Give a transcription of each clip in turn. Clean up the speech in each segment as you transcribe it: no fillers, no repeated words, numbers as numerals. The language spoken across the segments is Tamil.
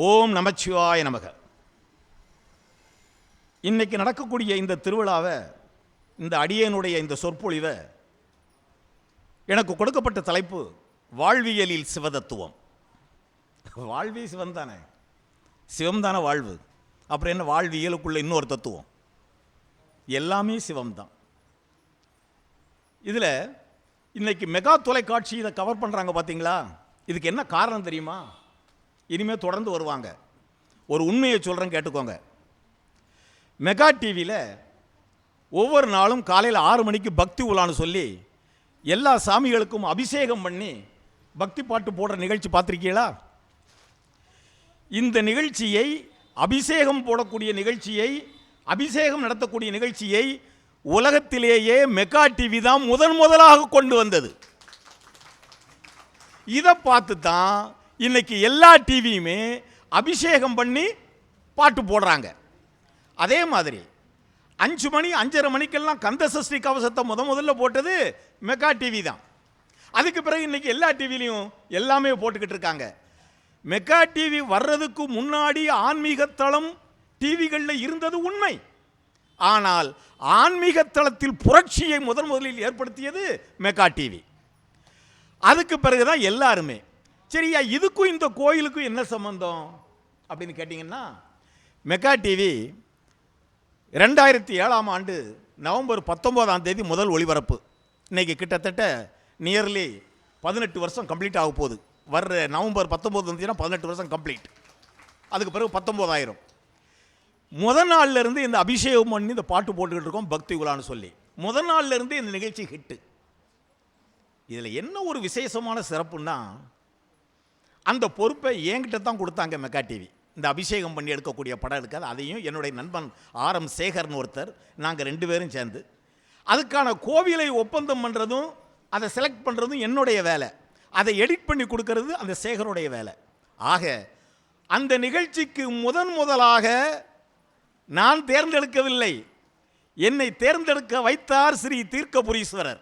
ஓம் நமச்சிவாய நமக. இன்னைக்கு நடக்கக்கூடிய இந்த திருவிழாவை, இந்த அடியனுடைய இந்த சொற்பொழிவை எனக்கு கொடுக்கப்பட்ட தலைப்பு வாழ்வியலில் சிவதத்துவம். வாழ்வி சிவம் தானே, சிவம் தானே வாழ்வு. அப்புறம் என்ன வாழ்வியலுக்குள்ள இன்னொரு தத்துவம்? எல்லாமே சிவம்தான். இதில் இன்னைக்கு மெகா தொலைக்காட்சி இதை கவர் பண்ணுறாங்க பார்த்தீங்களா? இதுக்கு என்ன காரணம் தெரியுமா? இனிமேல் தொடர்ந்து வருவாங்க. ஒரு உண்மையை சொல்கிறேன், கேட்டுக்கோங்க. மெகா டிவியில் ஒவ்வொரு நாளும் காலையில் 6 மணிக்கு பக்தி உலான்னு சொல்லி எல்லா சாமிகளுக்கும் அபிஷேகம் பண்ணி பக்தி பாட்டு போடுற நிகழ்ச்சி பார்த்துருக்கீங்களா? இந்த நிகழ்ச்சியை, அபிஷேகம் போடக்கூடிய நிகழ்ச்சியை, அபிஷேகம் நடத்தக்கூடிய நிகழ்ச்சியை உலகத்திலேயே மெகா டிவி தான் முதலாக கொண்டு வந்தது. இதை பார்த்து தான் இன்னைக்கு எல்லா டிவியுமே அபிஷேகம் பண்ணி பாட்டு போடுறாங்க. அதே மாதிரி 5 மணி 5:30 மணிக்கெல்லாம் கந்தசஷ்டி கவசத்தை முதல்ல போட்டது மெகா டிவி தான். அதுக்கு பிறகு இன்னைக்கு எல்லா டிவிலையும் எல்லாமே போட்டுக்கிட்டு இருக்காங்க. மெகா டிவி வர்றதுக்கு முன்னாடி ஆன்மீக தளம் டிவிகளில் இருந்தது உண்மை. ஆனால் ஆன்மீக தளத்தில் புரட்சியை முதலில் ஏற்படுத்தியது மெகா டிவி. அதுக்கு பிறகுதான் எல்லாருமே, சரியா இதுக்கும் இந்த கோயிலுக்கும் என்ன சம்பந்தம் அப்படின்னு கேட்டிங்கன்னா, மெகா டிவி 2007ஆம் ஆண்டு நவம்பர் 19ஆம் தேதி முதல் ஒளிபரப்பு. இன்னைக்கு கிட்டத்தட்ட நியர்லி 18 வருஷம் கம்ப்ளீட் ஆக போகுது. வர்ற நவம்பர் 19 வந்துச்சுன்னா 18 வருஷம் கம்ப்ளீட். அதுக்கு பிறகு 19 ஆயிரும். முதல் நாள்ல இருந்து இந்த அபிஷேகம் பண்ணி இந்த பாட்டு போட்டுக்கிட்டு இருக்கோம், பக்தி உலான்னு சொல்லி. முதல் நாள்ல இருந்து இந்த நிகழ்ச்சி ஹிட்டு. இதில் என்ன ஒரு விசேஷமான சிறப்புன்னா, அந்த பொறுப்பை என்கிட்ட தான் கொடுத்தாங்க மெகா டிவி. இந்த அபிஷேகம் பண்ணி எடுக்கக்கூடிய படம் இருக்காது, அதையும் என்னுடைய நண்பன் ஆர்.எம். சேகர்னு ஒருத்தர், நாங்கள் 2 பேரும் சேர்ந்து அதுக்கான கோவிலை ஒப்பந்தம் பண்ணுறதும் அதை செலக்ட் பண்ணுறதும் என்னுடைய வேலை. அதை எடிட் பண்ணி கொடுக்கறது அந்த சேகருடைய வேலை. ஆக அந்த நிகழ்ச்சிக்கு முதலாக நான் தேர்ந்தெடுக்கவில்லை, என்னை தேர்ந்தெடுக்க வைத்தார் ஸ்ரீ தீர்க்கபுரீஸ்வரர்.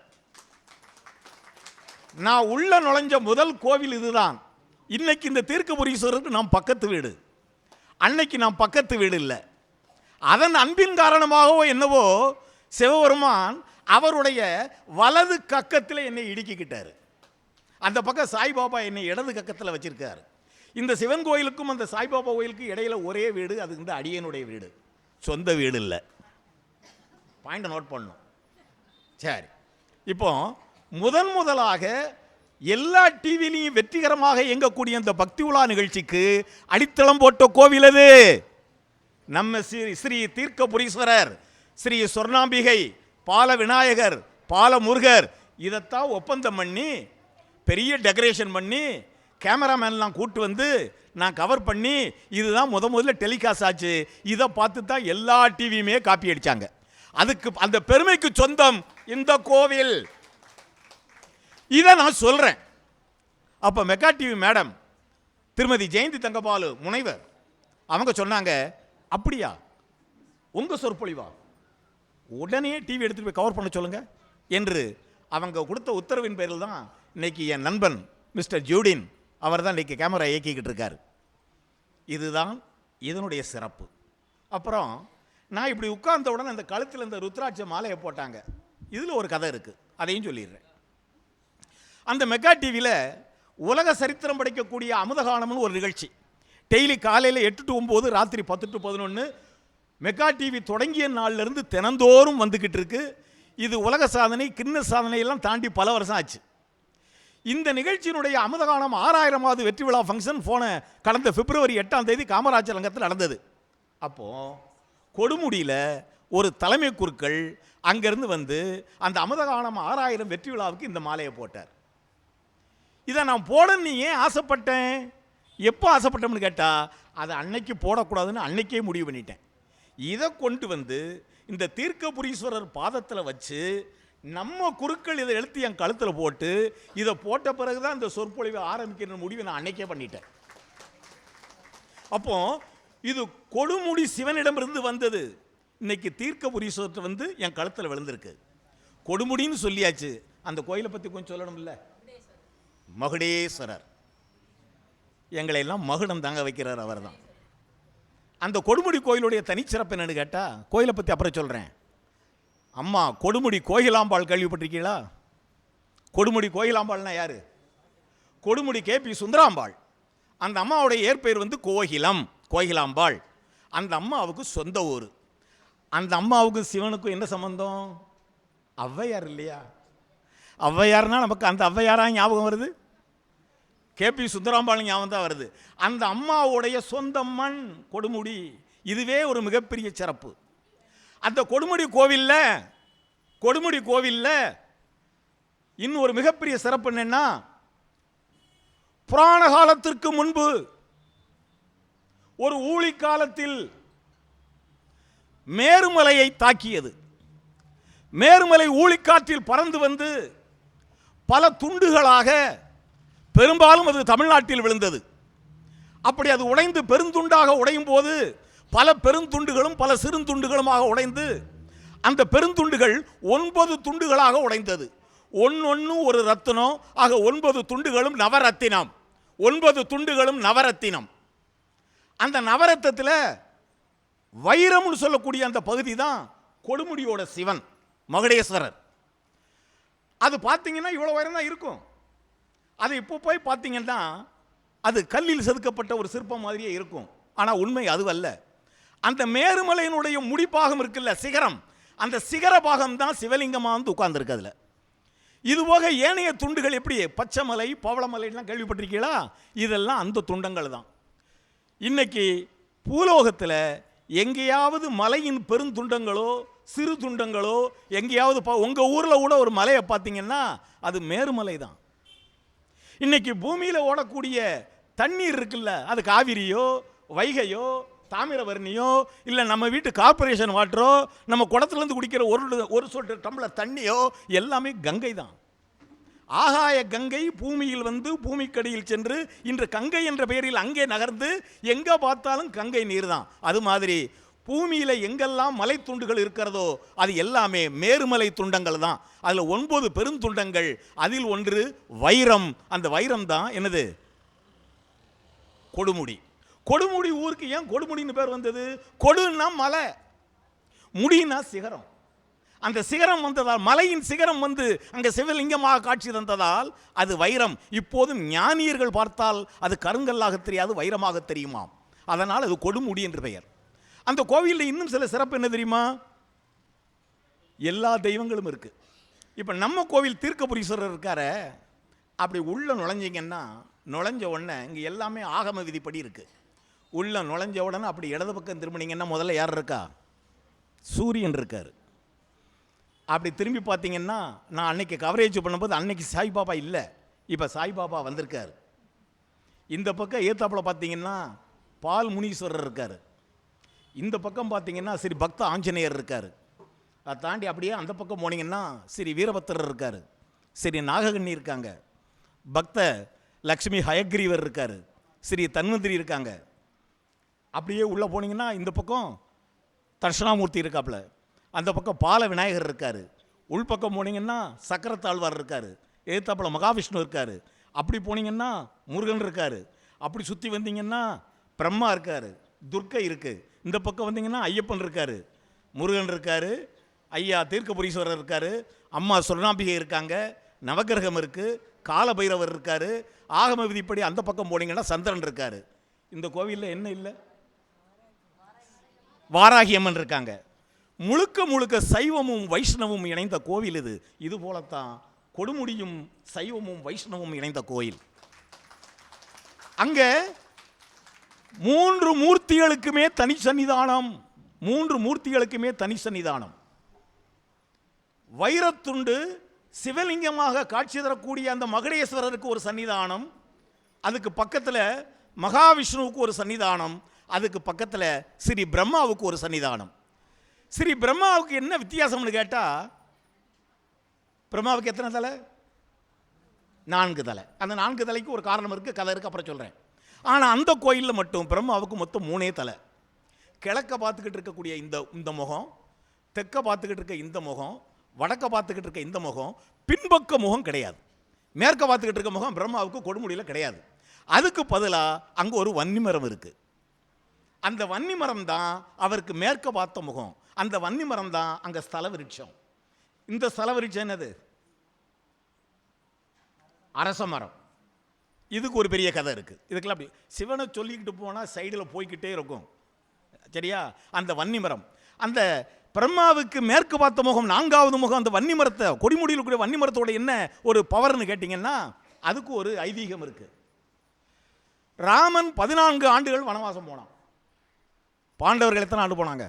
நான் உள்ள நுழைஞ்ச முதல் கோவில் இதுதான். இன்னைக்கு இந்த தீர்க்கபுரீஸ்வரருக்கு நாம் பக்கத்து வீடு, அன்னைக்கு நாம் பக்கத்து வீடு இல்லை. அதன் அன்பின் காரணமாகவோ என்னவோ சிவபெருமான் அவருடைய வலது கக்கத்தில் என்னை இடுக்கிக்கிட்டார். அந்த பக்கம் சாய்பாபா என்னை இடது கக்கத்தில் வச்சிருக்காரு. இந்த சிவன் கோயிலுக்கும் அந்த சாய்பாபா கோயிலுக்கும் இடையில ஒரே வீடு, அது இந்த அடியனுடைய வீடு, சொந்த வீடு இல்லை. பாயிண்ட் நோட் பண்ணும். சரி, இப்போ முதலாக எல்லா டிவிலையும் வெற்றிகரமாக இயங்கக்கூடிய இந்த பக்தி உலா நிகழ்ச்சிக்கு அடித்தளம் போட்ட கோவில் அது நம்ம ஸ்ரீ தீர்க்கபுரீஸ்வரர், ஸ்ரீ சொர்ணாம்பிகை, பால விநாயகர், பால முருகர். இதைத்தான் ஒப்பந்தம் பண்ணி பெரிய டெக்கரேஷன் பண்ணி கேமராமேன்லாம் கூட்டு வந்து நான் கவர் பண்ணி இதுதான் முதல்ல டெலிகாஸ்ட் ஆச்சு. இதை பார்த்து தான் எல்லா டிவியுமே காப்பி அடித்தாங்க. அதுக்கு அந்த பெருமைக்கு சொந்தம் இந்த கோவில். இதை நான் சொல்கிறேன். அப்போ மெகா டிவி மேடம் திருமதி ஜெயந்தி தங்கபாலு முனைவர் அவங்க சொன்னாங்க, அப்படியா உங்கள் சொற்பொழிவா, உடனே டிவி எடுத்துகிட்டு போய் கவர் பண்ண சொல்லுங்க என்று அவங்க கொடுத்த உத்தரவின் பேரில் தான் இன்னைக்கு என் நண்பன் மிஸ்டர் ஜூடின் அவர் தான் இன்னைக்கு கேமரா இயக்கிக்கிட்டு இருக்கார். இதுதான் இதனுடைய சிறப்பு. அப்புறம் நான் இப்படி உட்கார்ந்த உடனே அந்த கழுத்தில் இந்த ருத்ராட்ச மாலையை போட்டாங்க. இதில் ஒரு கதை இருக்குது, அதையும் சொல்லிடுறேன். அந்த மெகா டிவியில் உலக சரித்திரம் படைக்கக்கூடிய அமுதகானம்னு ஒரு நிகழ்ச்சி டெய்லி காலையில் 8 to 9, ராத்திரி 10 to 11 மெகா டிவி தொடங்கிய நாளிலிருந்து தினந்தோறும் வந்துக்கிட்டு இருக்கு. இது உலக சாதனை, கிண்ண சாதனையெல்லாம் தாண்டி பல வருஷம் ஆச்சு. இந்த நிகழ்ச்சியினுடைய அமுதகானம் 6000வது வெற்றி விழா ஃபங்க்ஷன் கடந்த பிப்ரவரி 8ஆம் தேதி காமராஜர் அரங்கத்தில் நடந்தது. அப்போது கொடுமுடியில் ஒரு தலைமை குருக்கள் அங்கேருந்து வந்து அந்த அமுதகானம் 6000 வெற்றி விழாவுக்கு இந்த மாலையை போட்டார். இதை நான் போடன்னு ஏன் ஆசைப்பட்டேன், எப்போ ஆசைப்பட்டோம்னு கேட்டால், அதை அன்னைக்கு போடக்கூடாதுன்னு அன்னைக்கே முடிவு பண்ணிட்டேன். இதை கொண்டு வந்து இந்த தீர்க்கபுரீஸ்வரர் பாதத்தில் வச்சு நம்ம குருக்கள் இதை எழுத்து என் கழுத்தில் போட்டு இதை போட்ட பிறகு தான் இந்த சொற்பொழிவை ஆரம்பிக்கிற முடிவை நான் அன்னைக்கே பண்ணிட்டேன். அப்போ இது கொடுமுடி சிவனிடமிருந்து வந்தது. இன்னைக்கு தீர்க்கபுரீஸ்வரர் வந்து என் கழுத்தில் விழுந்திருக்கு. கொடுமுடின்னு சொல்லியாச்சு, அந்த கோயிலை பற்றி கொஞ்சம் சொல்லணும் இல்லை? மகுடேஸ்வரர். எங்களை எல்லாம் மகுடம் தாங்க வைக்கிறார் அவர் தான். அந்த கொடுமுடி கோயிலுடைய தனிச்சிறப்பு என்னன்னு கேட்டால், கோயிலை பற்றி அப்புறம் சொல்கிறேன். அம்மா கொடுமுடி கோயிலாம்பாள் கேள்விப்பட்டிருக்கீங்களா? கொடுமுடி கோயிலாம்பாள்னா யார்? கொடுமுடி KP சுந்தராம்பாள். அந்த அம்மாவுடைய ஏற்பெயர் வந்து கோகிலம், கோகிலாம்பாள். அந்த அம்மாவுக்கு சொந்த ஊர். அந்த அம்மாவுக்கு சிவனுக்கும் என்ன சம்பந்தம்? ஔவையார் இல்லையா? ஔவையார்னா நமக்கு அந்த ஔவையாரா ஞாபகம் வருது? KP சுந்தராம்பாள் ஞாபகம் தான் வருது. அந்த அம்மாவுடைய சொந்த மண் கொடுமுடி. இதுவே ஒரு மிகப்பெரிய சிறப்பு. அந்த கொடுமுடி கோவிலில் இன்னும் ஒரு மிகப்பெரிய சிறப்பு என்னன்னா, புராண காலத்திற்கு முன்பு ஒரு ஊழி காலத்தில் மேருமலையை தாக்கியது. மேருமலை ஊழிக்காற்றில் பறந்து வந்து பல துண்டுகளாக, பெரும்பாலும் அது தமிழ்நாட்டில் விழுந்தது. அப்படி அது உடைந்து பெருந்துண்டாக உடையும் போது பல பெருந்துண்டுகளும் பல சிறுந்துண்டுகளுமாக உடைந்து அந்த பெருந்துண்டுகள் 9 துண்டுகளாக உடைந்தது. ஒன்னொன்னு ஒரு ரத்தினம் ஆக 9 துண்டுகளும் நவரத்தினம். 9 துண்டுகளும் நவரத்தினம். அந்த நவரத்தத்தில் வைரம்னு சொல்லக்கூடிய அந்த பகுதி தான் கொடுமுடியோட சிவன் மகுடேஸ்வரர். அது பார்த்தீங்கன்னா இவ்வளோ வைரம் தான் இருக்கும். அது இப்போ போய் பார்த்தீங்கன்னா அது கல்லில் செதுக்கப்பட்ட ஒரு சிற்பம் மாதிரியே இருக்கும். ஆனால் உண்மை அதுவல்ல. அந்த மேருமலையினுடைய முடிப்பாகம் இருக்குல்ல, சிகரம், அந்த சிகர பாகம் தான் சிவலிங்கமாக வந்து உட்கார்ந்துருக்கு. அதில் இதுபோக ஏனைய துண்டுகள் எப்படி பச்சைமலை, பவளமலைலாம் கேள்விப்பட்டிருக்கீங்களா? இதெல்லாம் அந்த துண்டங்கள் தான். இன்னைக்கு பூலோகத்தில் எங்கேயாவது மலையின் பெருந்துண்டங்களோ சிறு துண்டங்களோ எங்கேயாவது உங்கள் ஊரில் கூட ஒரு மலையை பார்த்தீங்கன்னா அது மேருமலை தான். இன்னைக்கு பூமியில் ஓடக்கூடிய தண்ணீர் இருக்குல்ல, அது காவிரியோ வைகையோ தாமிரபரணியோ இல்லை நம்ம வீட்டு கார்பரேஷன் வாட்டரோ நம்ம குடத்துலேருந்து குடிக்கிற ஒரு சொட்டு டம்ளர் தண்ணியோ எல்லாமே கங்கை தான். ஆகாய கங்கை பூமியில் வந்து பூமிக்கடியில் சென்று இன்று கங்கை என்ற பெயரில் அங்கே நகர்ந்து எங்கே பார்த்தாலும் கங்கை நீர் தான். அது மாதிரி பூமியில் எங்கெல்லாம் மலை துண்டுகள் இருக்கிறதோ அது எல்லாமே மேருமலை துண்டங்கள் தான். அதில் 9 பெருந்துண்டங்கள், அதில் ஒன்று வைரம். அந்த வைரம் தான் என்னது? கொடுமுடி. கொடுமுடி ஊருக்கு ஏன் கொடுமுடின்னு பேர் வந்தது? கொடுன்னா மலை, முடினா சிகரம். அந்த சிகரம் வந்ததால், மலையின் சிகரம் வந்து அங்கே சிவலிங்கமாக காட்சி தந்ததால் அது வைரம். இப்போதும் ஞானியர்கள் பார்த்தால் அது கருங்கல்லாக தெரியாது, வைரமாக தெரியுமாம். அதனால் அது கொடுமுடி என்று பெயர். அந்த கோவிலில் இன்னும் சில சிறப்பு என்ன தெரியுமா? எல்லா தெய்வங்களும் இருக்கு. இப்போ நம்ம கோவில் தீர்க்கபுரீஸ்வரர் இருக்கார, அப்படி உள்ள நுழைஞ்சிங்கன்னா நுழைஞ்ச உடனே இங்கே எல்லாமே ஆகம விதிப்படி இருக்கு. உள்ள நுழைஞ்ச உடனே அப்படி இடது பக்கம் திரும்பினீங்கன்னா முதல்ல யார் இருக்கா? சூரியன் இருக்கார். அப்படி திரும்பி பார்த்தீங்கன்னா, நான் அன்னைக்கு கவரேஜ் பண்ணும்போது அன்னைக்கு சாய்பாபா இல்லை, இப்போ சாய்பாபா வந்திருக்கார். இந்த பக்கம் ஏத்தாப்பில் பார்த்தீங்கன்னா பால் முனீஸ்வரர் இருக்கார். இந்த பக்கம் பார்த்தீங்கன்னா ஸ்ரீ பக்த ஆஞ்சநேயர் இருக்கார். அதை தாண்டி அப்படியே அந்த பக்கம் போனீங்கன்னா ஸ்ரீ வீரபத்திரர் இருக்கார், ஸ்ரீ நாககண்ணி இருக்காங்க, பக்த லக்ஷ்மி ஹயக்ரீவர் இருக்கார், ஸ்ரீ தன்வந்திரி இருக்காங்க. அப்படியே உள்ளே போனீங்கன்னா இந்த பக்கம் தர்ஷனாமூர்த்தி இருக்காப்புல, அந்த பக்கம் பால விநாயகர் இருக்கார். உள்பக்கம் போனீங்கன்னா சக்கரத்தாழ்வார் இருக்கார், ஏத்தாப்பில் மகாவிஷ்ணு இருக்கார். அப்படி போனீங்கன்னா முருகன் இருக்கார். அப்படி சுற்றி வந்தீங்கன்னா பிரம்மா இருக்கார், துர்க்கை இருக்குது. இந்த பக்கம் வந்தீங்கன்னா ஐயப்பன் இருக்கார், முருகன் இருக்கார், ஐயா தீர்க்கபுரீஸ்வரர் இருக்கார், அம்மா சொர்ணாம்பிகை இருக்காங்க, நவகிரகம் இருக்குது, காலபைரவர் இருக்கார். ஆகம விதிப்படி அந்த பக்கம் போனீங்கன்னா சந்திரன் இருக்கார். இந்த கோவிலில் என்ன இல்லை? வாராகி அம்மன் இருக்காங்க. முழுக்க முழுக்க சைவமும் வைஷ்ணவும் இணைந்த கோவில் இது. இது போலத்தான் கொடுமுடியும் சைவமும் வைஷ்ணவும் இணைந்த கோயில். அங்கே 3 மூர்த்திகளுக்குமே தனி சன்னிதானம். 3 மூர்த்திகளுக்குமே தனி சன்னிதானம். வைரத்துண்டு சிவலிங்கமாக காட்சி தரக்கூடிய அந்த மகுடேஸ்வரருக்கு ஒரு சன்னிதானம், அதுக்கு பக்கத்தில் மகாவிஷ்ணுவுக்கு ஒரு சன்னிதானம், அதுக்கு பக்கத்தில் ஸ்ரீ பிரம்மாவுக்கு ஒரு சன்னிதானம். ஸ்ரீ பிரம்மாவுக்கு என்ன வித்தியாசம்னு கேட்டால், பிரம்மாவுக்கு எத்தனை தலை? 4 தலை. அந்த 4 தலைக்கு ஒரு காரணம் இருக்குது, கதை இருக்குது, அப்புறம் சொல்கிறேன். ஆனால் அந்த கோயிலில் மட்டும் பிரம்மாவுக்கு மொத்தம் 3 தலை. கிழக்க பார்த்துக்கிட்டு இருக்கக்கூடிய இந்த முகம், தெற்க பார்த்துக்கிட்டு இருக்க இந்த முகம், வடக்க பார்த்துக்கிட்டு இருக்க இந்த முகம், பின்பக்க முகம் கிடையாது. மேற்க பார்த்துக்கிட்டு இருக்க முகம் பிரம்மாவுக்கு கொடுமுடியில் கிடையாது. அதுக்கு பதிலாக அங்கே ஒரு வன்னி மரம் இருக்குது. அந்த வன்னி மரம் தான் அவருக்கு மேற்க பார்த்த முகம். அந்த வன்னி மரம் தான் அங்கே ஸ்தல விருட்சம். இந்த ஸ்தல விருட்சம் என்னது? அரச மரம். இதுக்கு ஒரு பெரிய கதை இருக்குது. இதுக்கெல்லாம் அப்படி சிவனை சொல்லிக்கிட்டு போனால் சைடில் போய்கிட்டே இருக்கும். சரியா? அந்த வன்னி மரம், அந்த பிரம்மாவுக்கு மேற்கு பார்த்த முகம், 4வது முகம், அந்த வன்னி மரத்தை, கொடிமுடியில் கூடிய வன்னி மரத்தோட என்ன ஒரு பவர்னு கேட்டிங்கன்னா அதுக்கு ஒரு ஐதீகம் இருக்குது. ராமன் 14 ஆண்டுகள் வனவாசம் போனான். பாண்டவர்கள் எத்தனை ஆண்டு போனாங்க?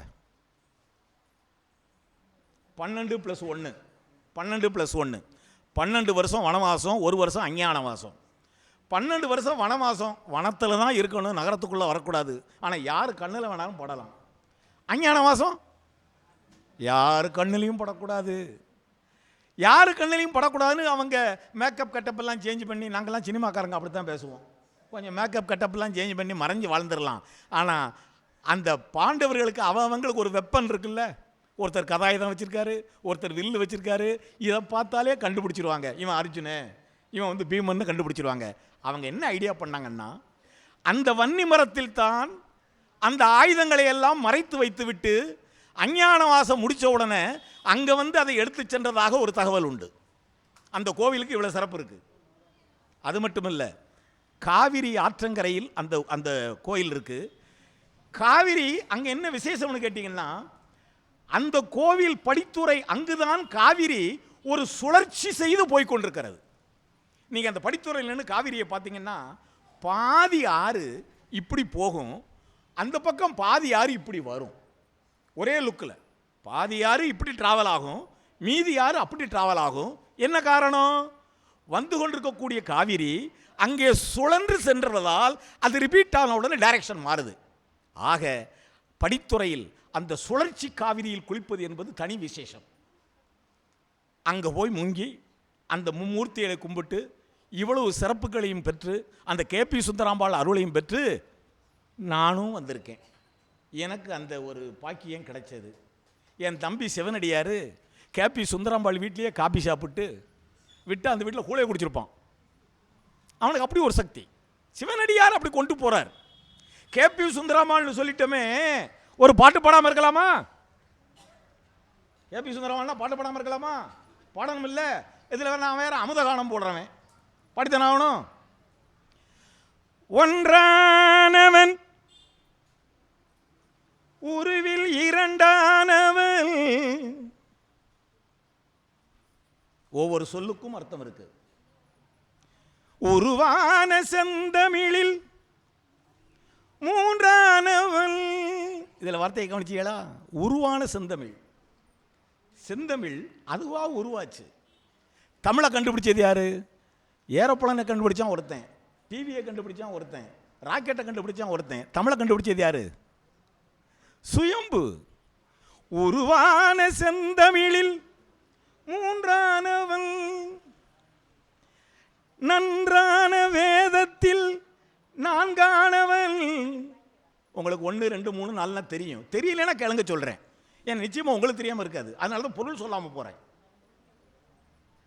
12 + 1 12 + 1 12 வருஷம் வனவாசம், 1 வருஷம் அஞ்ஞானவாசம். 12 வருஷம் வனவாசம். வனத்தில் தான் இருக்கணும், நகரத்துக்குள்ளே வரக்கூடாது. ஆனால் யார் கண்ணில் வேணாலும் படலாம். அஞ்ஞானவாசம் யார் கண்ணிலையும் படக்கூடாது. யார் கண்ணிலையும் படக்கூடாதுன்னு அவங்க மேக்கப் கட்டப்பெல்லாம் சேஞ்ச் பண்ணி, நாங்கள்லாம் சினிமாக்காரங்க அப்படி தான் பேசுவோம், கொஞ்சம் மேக்கப் கட்டப்பெல்லாம் சேஞ்ச் பண்ணி மறைஞ்சு வாழ்ந்துடலாம். ஆனால் அந்த பாண்டவர்களுக்கு அவங்களுக்கு ஒரு வெப்பன் இருக்குல்ல. ஒருத்தர் கதாயுதம் வச்சுருக்காரு, ஒருத்தர் வில்லு வச்சுருக்காரு. இதை பார்த்தாலே கண்டுபிடிச்சிருவாங்க இவன் அர்ஜுனு, இவன் வந்து பீமன்னு கண்டுபிடிச்சிருவாங்க. அவங்க என்ன ஐடியா பண்ணாங்கன்னா, அந்த வன்னி மரத்தில் தான் அந்த ஆயுதங்களை எல்லாம் மறைத்து வைத்து விட்டு அஞ்ஞானவாசம் முடித்த உடனே அங்கே வந்து அதை எடுத்து சென்றதாக ஒரு தகவல் உண்டு. அந்த கோவிலுக்கு இவ்வளோ சிறப்பு இருக்குது. அது மட்டும் இல்லை, காவிரி ஆற்றங்கரையில் அந்த அந்த கோயில் இருக்குது. காவிரி அங்கே என்ன விசேஷம்னு கேட்டிங்கன்னா, அந்த கோவில் படித்துறை அங்குதான் காவிரி ஒரு சுழற்சி செய்து போய்கொண்டிருக்கிறது. நீங்கள் அந்த படித்துறையில் நின்று காவிரியை பார்த்தீங்கன்னா பாதி ஆறு இப்படி போகும், அந்த பக்கம் பாதி ஆறு இப்படி வரும். ஒரே லுக்கில் பாதி ஆறு இப்படி ட்ராவல் ஆகும், மீதி ஆறு அப்படி ட்ராவல் ஆகும். என்ன காரணம்? வந்து கொண்டிருக்கக்கூடிய காவிரி அங்கே சுழன்று சென்றதால் அது ரிப்பீட் ஆன உடனே டைரக்ஷன் மாறுது. ஆக படித்துறையில் அந்த சுழற்சி காவிரியில் குளிப்பது என்பது தனி விசேஷம். அங்கே போய் முங்கி அந்த மும்மூர்த்திகளை கும்பிட்டு இவ்வளவு சிறப்புகளையும் பெற்று அந்த KP சுந்தராம்பாள் அருளையும் பெற்று நானும் வந்திருக்கேன். எனக்கு அந்த ஒரு பாக்கியம் கிடைச்சது. என் தம்பி சிவனடியார் KP சுந்தராம்பாள் வீட்லேயே காபி சாப்பிட்டு விட்டு அந்த வீட்டில் கூழையை குடிச்சிருப்பான். அவனுக்கு அப்படி ஒரு சக்தி. சிவனடியார் அப்படி கொண்டு போகிறார். KP சுந்தராம்பாள்னு சொல்லிட்டோமே, ஒரு பாட்டு பாடாமல் இருக்கலாமா? KP சுந்தராம்பாள்னா பாட்டு பாடாமல் இருக்கலாமா? பாடணும் இல்லை. இதில் நான் வேறு அமுதகானம் போடுறவன், பாடித்தானே ஆகணும். ஒன்றானவன் உருவில் இரண்டானவன். ஒவ்வொரு சொல்லுக்கும் அர்த்தம் இருக்கு. உருவான செந்தமிழில் மூன்றானவன். இதில் வார்த்தையை கவனிச்சீங்களா? உருவான செந்தமிழ். செந்தமிழ் அதுவா உருவாச்சு. தமிழை கண்டுபிடிச்சது யாரு? ஏரோப்ளனை கண்டுபிடிச்சான் ஒருத்தன், டிவியை கண்டுபிடிச்சான் ஒருத்தன், ராக்கெட்டை கண்டுபிடிச்சான் ஒருத்தன். தமிழை கண்டுபிடிச்சது யாரு? சுயம்பு. உருவான செந்தமிழில் மூன்றானவன், நன்றான வேதத்தில் நான்கானவன். உங்களுக்கு 1 2 3 4 தெரியும். தெரியலன்னா கிளங்க சொல்கிறேன். ஏன் நிச்சயமாக உங்களுக்கு தெரியாமல் இருக்காது. அதனால தான் பொருள் சொல்லாமல் போகிறேன்.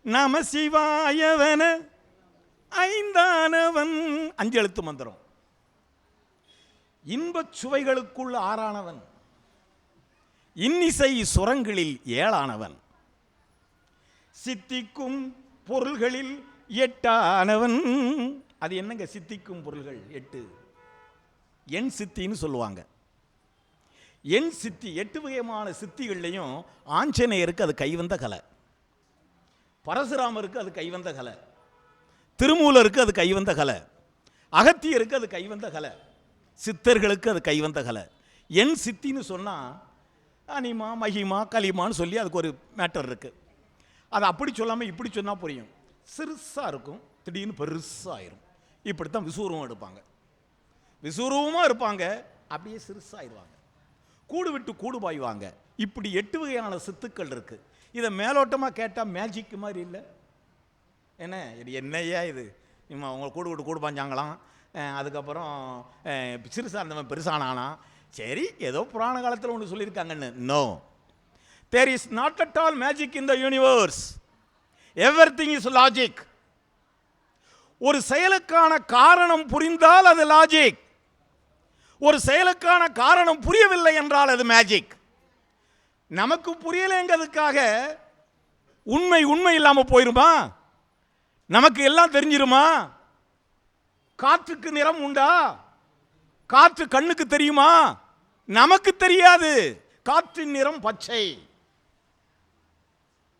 நம சிவாயவன ஐந்தானவன், 5 எழுத்து மந்திரம். இன்பச் சுவைகளுக்குள் 6ஆனவன், இன்னிசை சுரங்களில் 7ஆனவன், சித்திக்கும் பொருள்களில் 8ஆனவன். அது என்னங்க சித்திக்கும் பொருள்கள்? 8 எண் சித்தின்னு சொல்லுவாங்க. எண் சித்தி 8 வகையான சித்திகள்லையும் ஆஞ்சநேயருக்கு அது கைவந்த கலை, பரசுராமருக்கு அது கைவந்த கலை, திருமூலருக்கு அது கைவந்த கலை, அகத்தியருக்கு அது கைவந்த கலை, சித்தர்களுக்கு அது கைவந்த கலை. எண் சித்தின்னு சொன்னால் அனிமா மகிமா கலிமான்னு சொல்லி அதுக்கு ஒரு மேட்டர் இருக்குது. அது அப்படி சொல்லாமல் இப்படி சொன்னால் புரியும். சிறுசாக இருக்கும், திடீர்னு பெருசாகிடும். இப்படித்தான் விசுவரூபம் எடுப்பாங்க. விசுவரூபமாக இருப்பாங்க, அப்படியே சிறுசாகிடுவாங்க. கூடு விட்டு கூடு பாய்வாங்க. இப்படி 8 வகையான சித்துக்கள் இருக்குது. இதை மேலோட்டமாக கேட்டால் மேஜிக் மாதிரி இல்லை. என்ன இது என்னையா இது? அவங்க கூடு விட்டு கூடு பாஞ்சாங்களாம், அதுக்கப்புறம் சிறுசாக இருந்தவன் பெருசானானா, சரி ஏதோ புராண காலத்தில் ஒன்று சொல்லியிருக்காங்கன்னு. No, there is not at all magic in the universe. Everything is logic. ஒரு செயலுக்கான காரணம் புரிந்தால் அது லாஜிக், ஒரு செயலுக்கான காரணம் புரியவில்லை என்றால் அது மேஜிக். நமக்கு புரியலைங்கிறதுக்காக உண்மை உண்மை இல்லாம போயிருமா? நமக்கு எல்லாம் தெரிஞ்சிருமா? காற்றுக்கு நிறம் உண்டா? காற்று கண்ணுக்கு தெரியுமா? நமக்கு தெரியாது. காற்றின் நிறம் பச்சை.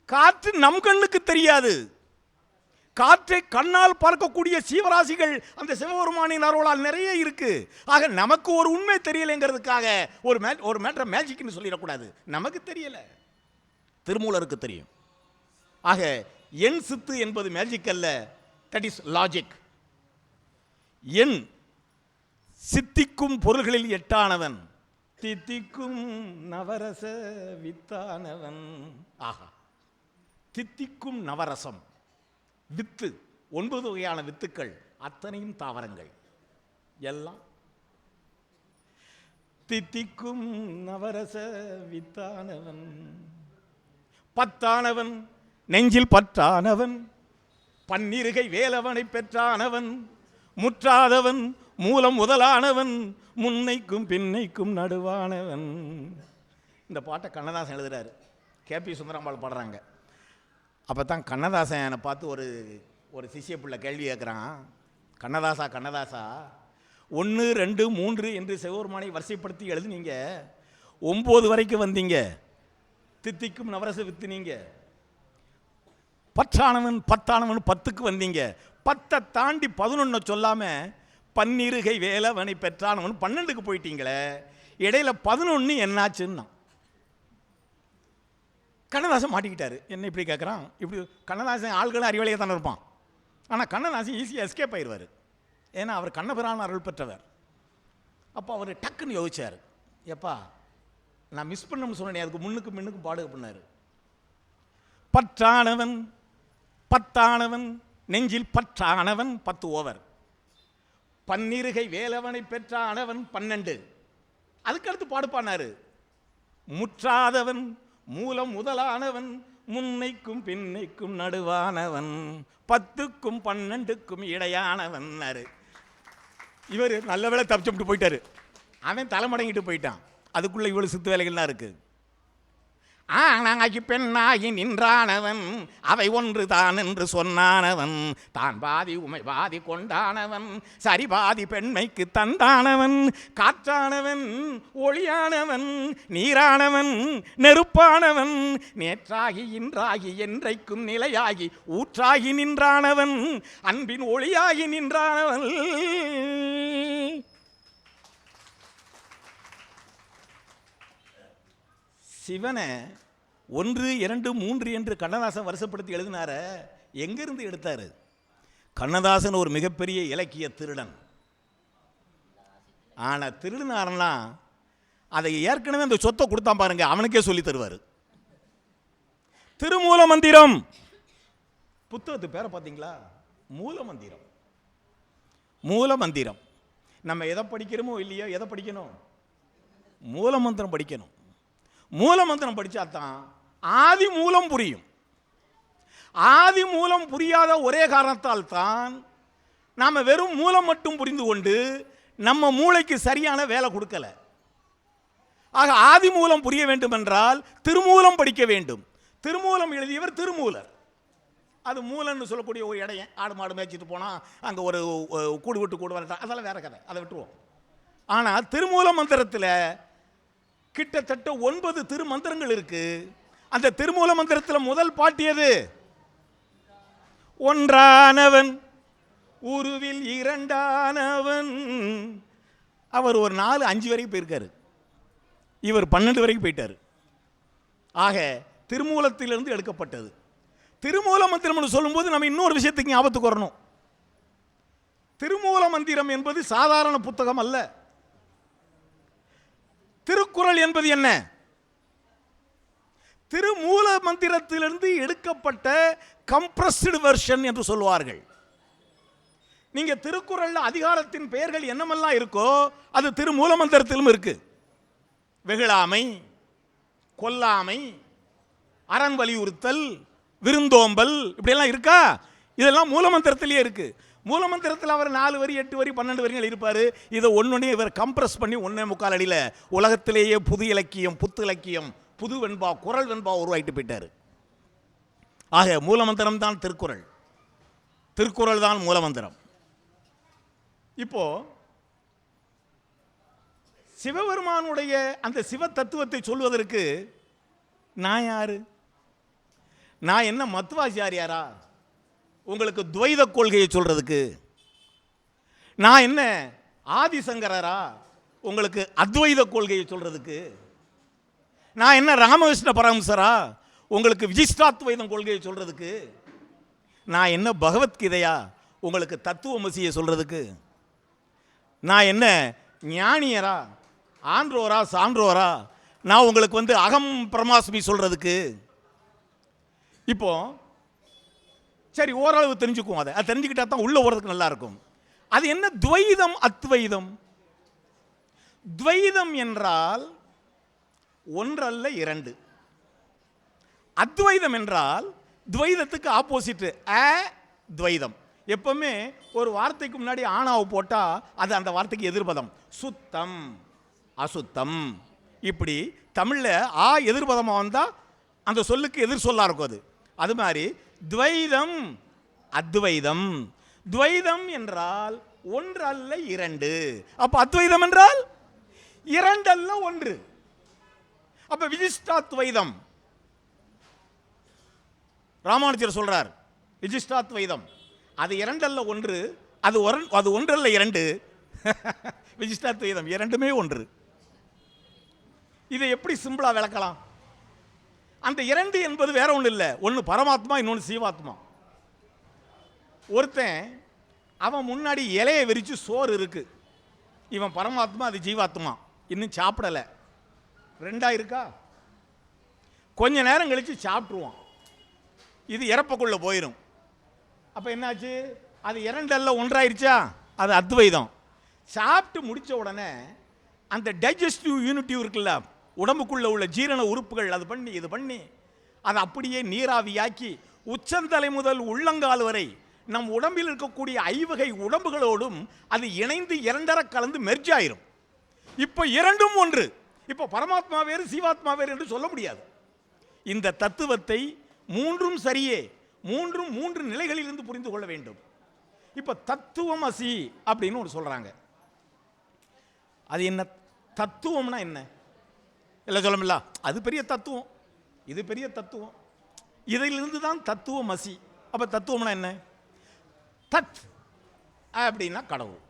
காற்று நம் கண்ணுக்கு தெரியாது. காற்றை கண்ணால் பார்க்கக்கூடிய சீவராசிகள் அந்த சிவபெருமானின் அருளால் நிறைய இருக்கு. ஆக நமக்கு ஒரு உண்மை தெரியலைங்கிறதுக்காக ஒரு மேட்டரை மேஜிக்னு சொல்லிடக்கூடாது. நமக்கு தெரியல, திருமூலருக்கு தெரியும். ஆக எண் சித்து என்பது மேஜிக் அல்ல, தட் இஸ் லாஜிக். எண் சித்திக்கும் பொருள்களில் எட்டானவன், தித்திக்கும் நவரச வித்தானவன். ஆஹா, தித்திக்கும் நவரசம் வித்து, 9 வகையான வித்துக்கள், அத்தனையும் தாவரங்கள் எல்லாம். தித்திக்கும் நவரச வித்தானவன், பத்தானவன், நெஞ்சில் பற்றானவன், பன்னிருகை வேலவனை பெற்றானவன், முற்றாதவன், மூலம் முதலானவன், முன்னைக்கும் பின்னைக்கும் நடுவானவன். இந்த பாட்டை கண்ணதாசன் எழுதுறாரு, கேபி சுந்தரம்பாள் பாடுறாங்க. அப்போ தான் கண்ணதாசனை பார்த்து ஒரு சிஷ்ய பிள்ளை கேள்வி கேட்குறான். கண்ணதாசா, கண்ணதாசா, 1, 2, 3 என்று சிவபெருமானை வரிசைப்படுத்தி எழுதுனீங்க, 9 வரைக்கும் வந்தீங்க, தித்திக்கும் நவரச வித்துனீங்க, பற்றானவன் பத்தானவன் 10க்கு வந்தீங்க, 10 தாண்டி 11 சொல்லாம பன்னிருகை வேலவனை பெற்றானவன் 12க்கு போயிட்டீங்களே, இடையில 11 என்னாச்சுன்னா கண்ணதாசன் மாட்டிக்கிட்டாரு. என்ன இப்படி கேட்குறான்? இப்படி கண்ணதாசன் ஆள்களும் அறிவாளியாக தானே இருப்பான். ஆனால் கண்ணதாசன் ஈஸியாக எஸ்கேப் ஆயிடுவார். ஏன்னா அவர் கண்ணபிரான் அருள் பெற்றவர். அப்போ அவர் டக்குன்னு யோசிச்சார், எப்பா நான் மிஸ் பண்ணணும்னு சொன்னேன், அதுக்கு முன்னுக்கு பாடு பண்ணார். பற்றானவன் பத்தானவன், நெஞ்சில் பற்றானவன் 10 ஓவர், பன்னிருகை வேலவனை பெற்றானவன் 12, அதுக்கடுத்து பாடுப்பானாரு. முற்றாதவன், மூலம் முதலானவன், முன்னைக்கும் பின்னைக்கும் நடுவானவன், 10க்கும் 12க்கும் இடையானவன். இவர் நல்ல வேளை தப்பிச்சுட்டு போயிட்டாரு. அவன் தலைமடங்கிட்டு போயிட்டான். அதுக்குள்ள இவ்வளவு சித்து வேலைகள்லாம் இருக்கு. ஆனாகி பெண்ணாகி நின்றானவன், அவை ஒன்று தான் என்று சொன்னானவன், தான் பாதி உமை பாதி கொண்டானவன், சரி பாதி பெண்மைக்கு தந்தானவன், காற்றானவன் ஒளியானவன், நீரானவன் நெருப்பானவன், நேற்றாகி இன்றாகி என்றைக்கும் நிலையாகி ஊற்றாகி நின்றானவன், அன்பின் ஒளியாகி நின்றானவன். சிவனை 1, 2, 3 என்று கண்ணதாசன் வருஷப்படுத்தி எழுதினார, எங்கிருந்து எடுத்தாரு? கண்ணதாசன் ஒரு மிகப்பெரிய இலக்கிய திருடன். ஆனால் திருடினாரன்னா அதை ஏற்கனவே அந்த சொத்தை கொடுத்தான் பாருங்க, அவனுக்கே சொல்லி தருவார். திருமூல மந்திரம் புத்தகத்து பேரை பார்த்தீங்களா? மூல மந்திரம். மூல மந்திரம். நம்ம எதை படிக்கிறோமோ இல்லையோ, எதை படிக்கணும்? மூல மந்திரம் படிக்கணும். மூல மந்திரம் படித்தா தான் ஆதி மூலம் புரியும். ஆதி மூலம் புரியாத ஒரே காரணத்தால் தான் நாம் வெறும் மூலம் மட்டும் புரிந்து கொண்டு நம்ம மூளைக்கு சரியான வேலை கொடுக்கல. ஆக ஆதி மூலம் புரிய வேண்டும் என்றால் திருமூலம் படிக்க வேண்டும். திருமூலம் எழுதியவர் திருமூலர். அது மூலன்னு சொல்லக்கூடிய ஒரு இடையன், ஆடு மாடு மேய்ச்சிட்டு போனால் அங்கே ஒரு கூடு விட்டு கூடு வரட்டா, அதெல்லாம் வேற கதை, அதை விட்டுருவோம். ஆனால் திருமூல மந்திரத்தில் கிட்டத்தட்ட 9 திருமந்திரங்கள் இருக்கு. அந்த திருமூல மந்திரத்தில் முதல் பாட்டியது ஒன்றானவன் உருவில் இரண்டானவன். அவர் ஒரு 4, 5 வரைக்கும் போயிருக்காரு, இவர் 12 வரைக்கும் போயிட்டார். ஆக திருமூலத்திலிருந்து எடுக்கப்பட்டது. திருமூல மந்திரம் சொல்லும்போது நம்ம இன்னொரு விஷயத்துக்கு ஞாபகத்துக்கு வரணும். திருமூல மந்திரம் என்பது சாதாரண புத்தகம் அல்ல. திருக்குறள் என்பது என்ன? திருமூல மந்திரத்திலிருந்து எடுக்கப்பட்ட கம்ப்ரஸ்டு வெர்ஷன் என்று சொல்வார்கள். நீங்க திருக்குறள் அதிகாரத்தின் பெயர்கள் என்னமெல்லாம் இருக்கோ அது திருமூல மந்திரத்திலும் இருக்கு. வெகுளாமை, கொல்லாமை, அரண் வலியுறுத்தல், விருந்தோம்பல், இப்படியெல்லாம் இருக்கா? இதெல்லாம் மூல மந்திரத்திலேயே இருக்கு. மூலமந்திரத்தில் அவர் 4 வரி 8 வரி 12 வரிகள் இருப்பார். இதை ஒன்னொன்னே இவர் கம்ப்ரஸ் பண்ணி 1.25 அடியில் உலகத்திலேயே புது இலக்கியம், புத்து இலக்கியம், புது வெண்பா, குரல் வெண்பா உருவாயிட்டு போயிட்டார். ஆக மூலமந்திரம் தான் திருக்குறள், திருக்குறள் தான் மூலமந்திரம். இப்போ சிவபெருமானுடைய அந்த சிவ தத்துவத்தை சொல்வதற்கு நான் யாரு? நான் என்ன மத்வாச்சாரியாரா உங்களுக்கு துவைத கொள்கையை சொல்றதுக்கு? நான் என்ன ஆதிசங்கரா உங்களுக்கு அத்வைத கொள்கையை சொல்றதுக்கு? நான் என்ன ராமகிருஷ்ண பரமஹம்சரா உங்களுக்கு விசிஷ்டாத்வைதம் கொள்கையை சொல்றதுக்கு? நான் என்ன பகவத்கீதையா உங்களுக்கு தத்துவமசியை சொல்றதுக்கு? நான் என்ன ஞானியரா, ஆன்றோரா, சான்றோரா நான் உங்களுக்கு அகம் பிரமாஸ்மி சொல்றதுக்கு? இப்போ சரி, ஓரளவு தெரிஞ்சுக்குவோம். அதை தெரிஞ்சுக்கிட்டா தான் உள்ள போறதுக்கு நல்லா இருக்கும். அது என்ன துவைதம் அத்வைதம்? துவைதம் என்றால் ஒன்றல்ல இரண்டு. அத்வைதம் என்றால் துவைதத்துக்கு ஆப்போசிட் துவைதம். எப்பவுமே ஒரு வார்த்தைக்கு முன்னாடி ஆணாவை போட்டா அது அந்த வார்த்தைக்கு எதிர்பதம். சுத்தம் அசுத்தம், இப்படி தமிழ்ல எதிர்பதமா வந்தா அந்த சொல்லுக்கு எதிர் சொல்லா இருக்கும். அது மாதிரி துவைதம் அத்வைதம். துவைதம் என்றால் ஒன்று அல்ல இரண்டு. அப்ப அத்வைதம் என்றால் இரண்டு அல்ல ஒன்று. அப்ப விசிஷ்டாத்வைதம் ராமானுஜர் சொல்றார், விசிஷ்டாத்வைதம் அது இரண்டு அல்ல ஒன்று, அது ஒன்று அல்ல இரண்டு. விசிஷ்டாத்வைதம் இரண்டுமே ஒன்று. இதை எப்படி சிம்பிளா விளக்கலாம்? அந்த இரண்டு என்பது வேற ஒன்று இல்லை. ஒன்று பரமாத்மா, இன்னொன்று சீவாத்மா. ஒருத்தன் அவன் முன்னாடி இலையை விரிச்சு சோறு இருக்கு, இவன் பரமாத்மா, அது ஜீவாத்மா, இன்னும் சாப்பிடலை. ரெண்டா இருக்கா? கொஞ்ச நேரம் கழிச்சு சாப்பிட்டுருவான், இது இறப்பக்குள்ள போயிடும். அப்ப என்னாச்சு? அது இரண்டல்ல ஒன்றாயிருச்சா? அது அத்வைதம். சாப்பிட்டு முடிச்ச உடனே அந்த டைஜஸ்டிவ் யூனிட்டி இருக்குல்ல, உடம்புக்குள்ள உள்ள ஜீரண உறுப்புகள் அது பண்ணி இது பண்ணி அதை அப்படியே நீராவியாக்கி உச்சந்தலை முதல் உள்ளங்கால் வரை நம் உடம்பில் இருக்கக்கூடிய 5 வகை உடம்புகளோடும் அது இணைந்து இரண்டரை கலந்து மெர்ஜ் ஆயிரும். இப்போ இரண்டும் ஒன்று. இப்போ பரமாத்மா வேறு சீவாத்மா வேறு என்று சொல்ல முடியாது. இந்த தத்துவத்தை மூன்றும் சரியே, மூன்றும் 3 நிலைகளில் இருந்து புரிந்து கொள்ள வேண்டும். இப்போ தத்துவமசி அப்படின்னு ஒன்று சொல்றாங்க. அது என்ன தத்துவம்னா என்ன? இல்லை சொல்லமில்ல, அது பெரிய தத்துவம், இது பெரிய தத்துவம், இதிலிருந்து தான் தத்துவமசி. அப்ப தத்துவம்னா என்ன? தத் அப்படின்னா கடவுள்,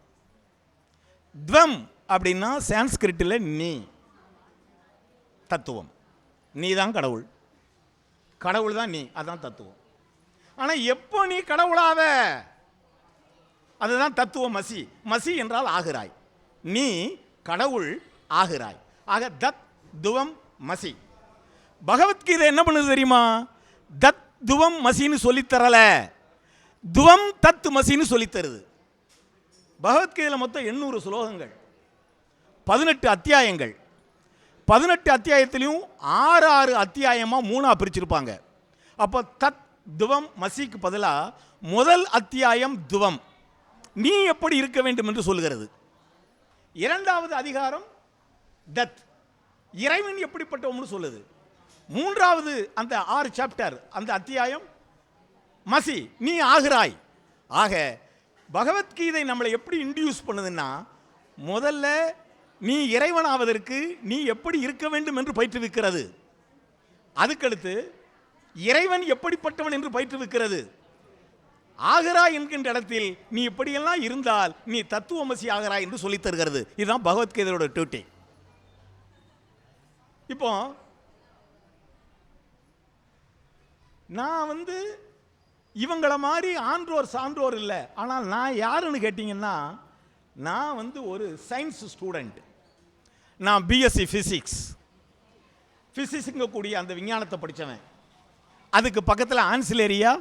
துவம் அப்படின்னா சான்ஸ்கிரிட்டில் நீ. தத்துவம் நீ தான் கடவுள், கடவுள் தான் நீ, அதுதான் தத்துவம். ஆனா எப்போ நீ கடவுளாவ? அதுதான் தத்துவம் மசி. மசி என்றால் ஆகிறாய், நீ கடவுள் ஆகிறாய். ஆக தத் துவம் மசி. பகவத்கீதை என்ன பண்ணுது தெரியுமா? தத் துவம் மசின்னு சொல்லித்தரல, துவம் தத் மசின்னு சொல்லித்தருது. பகவத்கீதையில் மொத்தம் 800 ஸ்லோகங்கள், 18 அத்தியாயங்கள். 18 அத்தியாயத்திலையும் 6 அத்தியாயமா 3ஆ பிரிச்சிருப்பாங்க. அப்போ தத் துவம் மசிக்கு பதிலாக முதல் அத்தியாயம் துவம், நீ எப்படி இருக்க வேண்டும் என்று சொல்லுகிறது. 2வது அதிகாரம் தத், இறைவன் எப்படிப்பட்டவன்னு சொல்லுது. 3வது அந்த 6 சாப்டர் அந்த அத்தியாயம் மசி, நீ ஆகிறாய். ஆக பகவத்கீதை நம்மளை எப்படி இன்டியூஸ் பண்ணுதுன்னா, முதல்ல நீ இறைவனாவதற்கு நீ எப்படி இருக்க வேண்டும் என்று பயிற்றுவிக்கிறது. அதுக்கடுத்து இறைவன் எப்படிப்பட்டவன் என்று பயிற்றுவிக்கிறது. ஆகிறாய் என்கின்ற இடத்தில் நீ இப்படியெல்லாம் இருந்தால் நீ தத்துவமசி ஆகிறாய் என்று சொல்லித் தருகிறது. இதுதான் பகவத்கீதையோட டியூட்டி. இப்போ நான் இவங்கள மாதிரி ஆன்றோர் சான்றோர் இல்லை. ஆனால் நான் யாருன்னு கேட்டிங்கன்னா, நான் ஒரு சயின்ஸ் ஸ்டூடெண்ட். நான் பிஎஸ்சி ஃபிசிக்ஸ், ஃபிசிக்ஸுங்க கூடிய அந்த விஞ்ஞானத்தை படித்தவன். அதுக்கு பக்கத்தில் ஆன்சிலேரியா